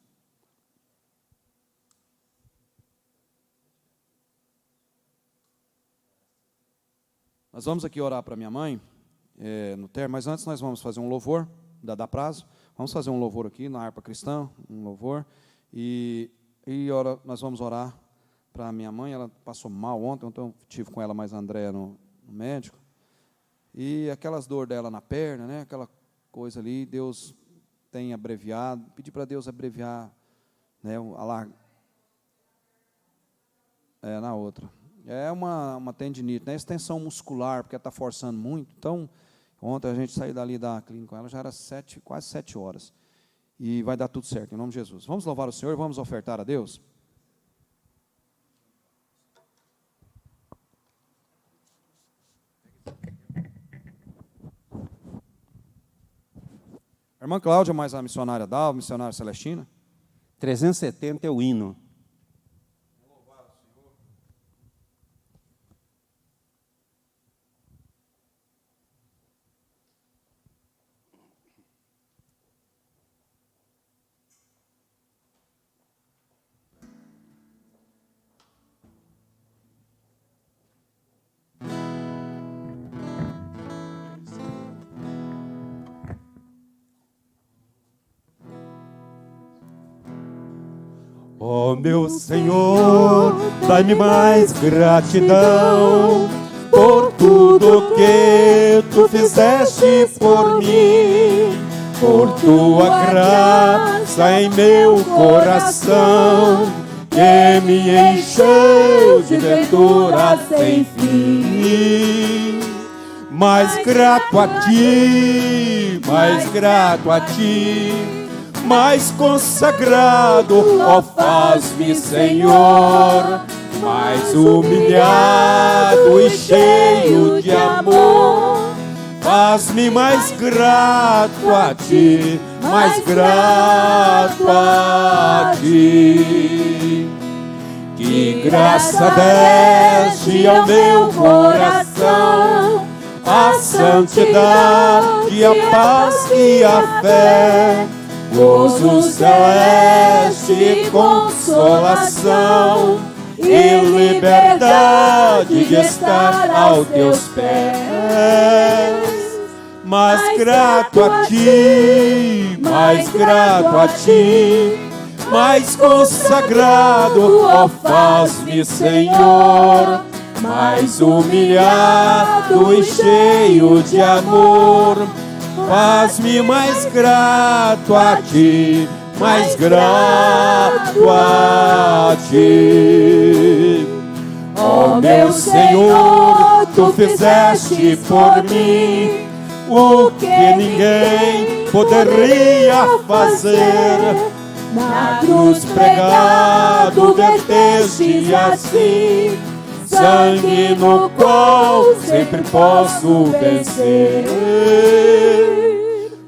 Nós vamos aqui orar para minha mãe, no termo, mas antes nós vamos fazer um louvor, ainda dá prazo, vamos fazer um louvor aqui na harpa cristã, um louvor, nós vamos orar para minha mãe. Ela passou mal ontem, então eu estive com ela mais a Andréia no médico, e aquelas dores dela na perna, né, aquela coisa ali, Deus tem abreviado, pedi para Deus abreviar, né, na outra. É uma tendinite, né? Extensão muscular, porque ela está forçando muito. Então, ontem a gente saiu dali da clínica com ela, já era quase 7 horas. E vai dar tudo certo, em nome de Jesus. Vamos louvar o Senhor, vamos ofertar a Deus? A irmã Cláudia, mais a missionária Dalva, missionária Celestina. 370 é o hino. Ó meu Senhor, dai-me mais gratidão por tudo que Tu fizeste por mim, por Tua graça em meu coração, que me encheu de ventura sem fim. Mais grato a Ti, mais grato a Ti, mais consagrado, ó faz-me, Senhor, mais humilhado e cheio de amor. Faz-me mais grato a Ti, mais grato a Ti. Que graça deste ao meu coração, a santidade, a paz e a fé, gozo celeste, consolação e liberdade de estar aos Teus pés. Mais grato a Ti, mais grato a Ti, mais consagrado, ó faz-me, Senhor, mais humilhado e cheio de amor. Faz-me mais grato a Ti, mais grato a Ti. Ó meu Senhor, Tu fizeste por mim o que ninguém poderia fazer. Na cruz pregado verteste assim sangue no qual sempre posso vencer.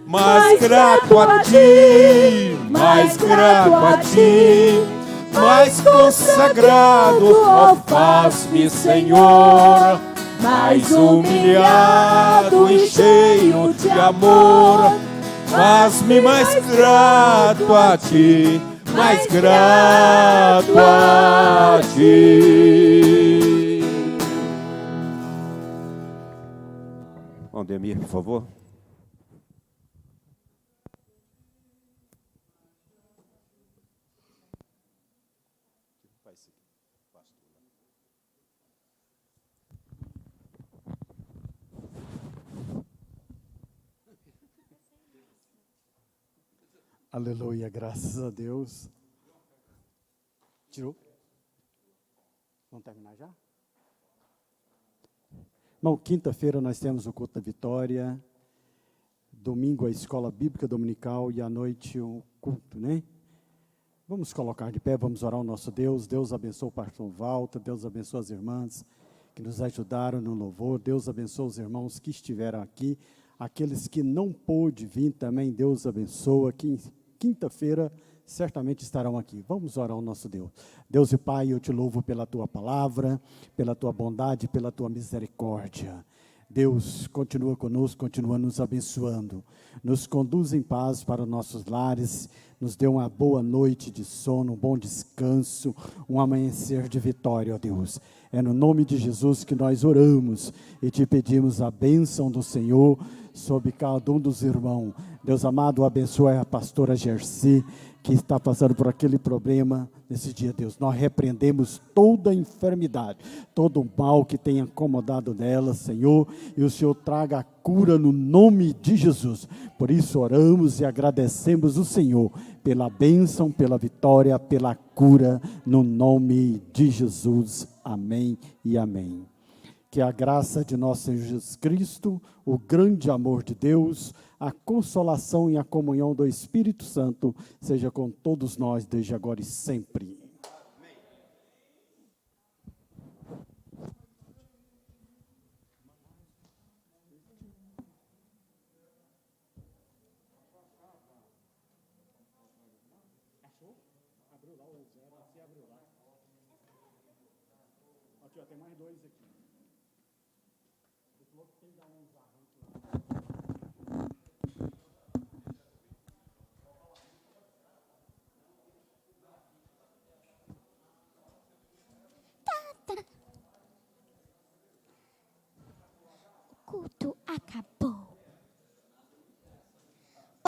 Mais grato a Ti, mais grato a Ti, mais consagrado, ó faz-me, Senhor, mais humilhado e cheio de amor. Faz-me mais grato a Ti, mais grato a Ti. Bom, Demir, por favor. Aleluia, graças a Deus. Tirou? Vamos terminar já? Irmão, quinta-feira nós temos o culto da vitória, domingo a escola bíblica dominical e à noite o culto, né? Vamos colocar de pé, vamos orar ao nosso Deus. Deus abençoe o pastor Walter, Deus abençoe as irmãs que nos ajudaram no louvor, Deus abençoe os irmãos que estiveram aqui, aqueles que não pôde vir também, Deus abençoa, quinta-feira certamente estarão aqui. Vamos orar ao nosso Deus. Deus e Pai, eu te louvo pela tua palavra, pela tua bondade, pela tua misericórdia. Deus, continua conosco, continua nos abençoando, nos conduz em paz para os nossos lares, nos dê uma boa noite de sono, um bom descanso, um amanhecer de vitória, ó Deus. É no nome de Jesus que nós oramos e te pedimos a bênção do Senhor sobre cada um dos irmãos. Deus amado, abençoe a pastora Gersi, que está passando por aquele problema nesse dia, Deus. Nós repreendemos toda enfermidade, todo o mal que tenha incomodado dela, Senhor, e o Senhor traga a cura no nome de Jesus. Por isso oramos e agradecemos o Senhor pela bênção, pela vitória, pela cura, no nome de Jesus. Amém e amém. Que a graça de nosso Senhor Jesus Cristo, o grande amor de Deus, a consolação e a comunhão do Espírito Santo seja com todos nós, desde agora e sempre. Aqui, ó, tem mais dois aqui. Tem que dar uns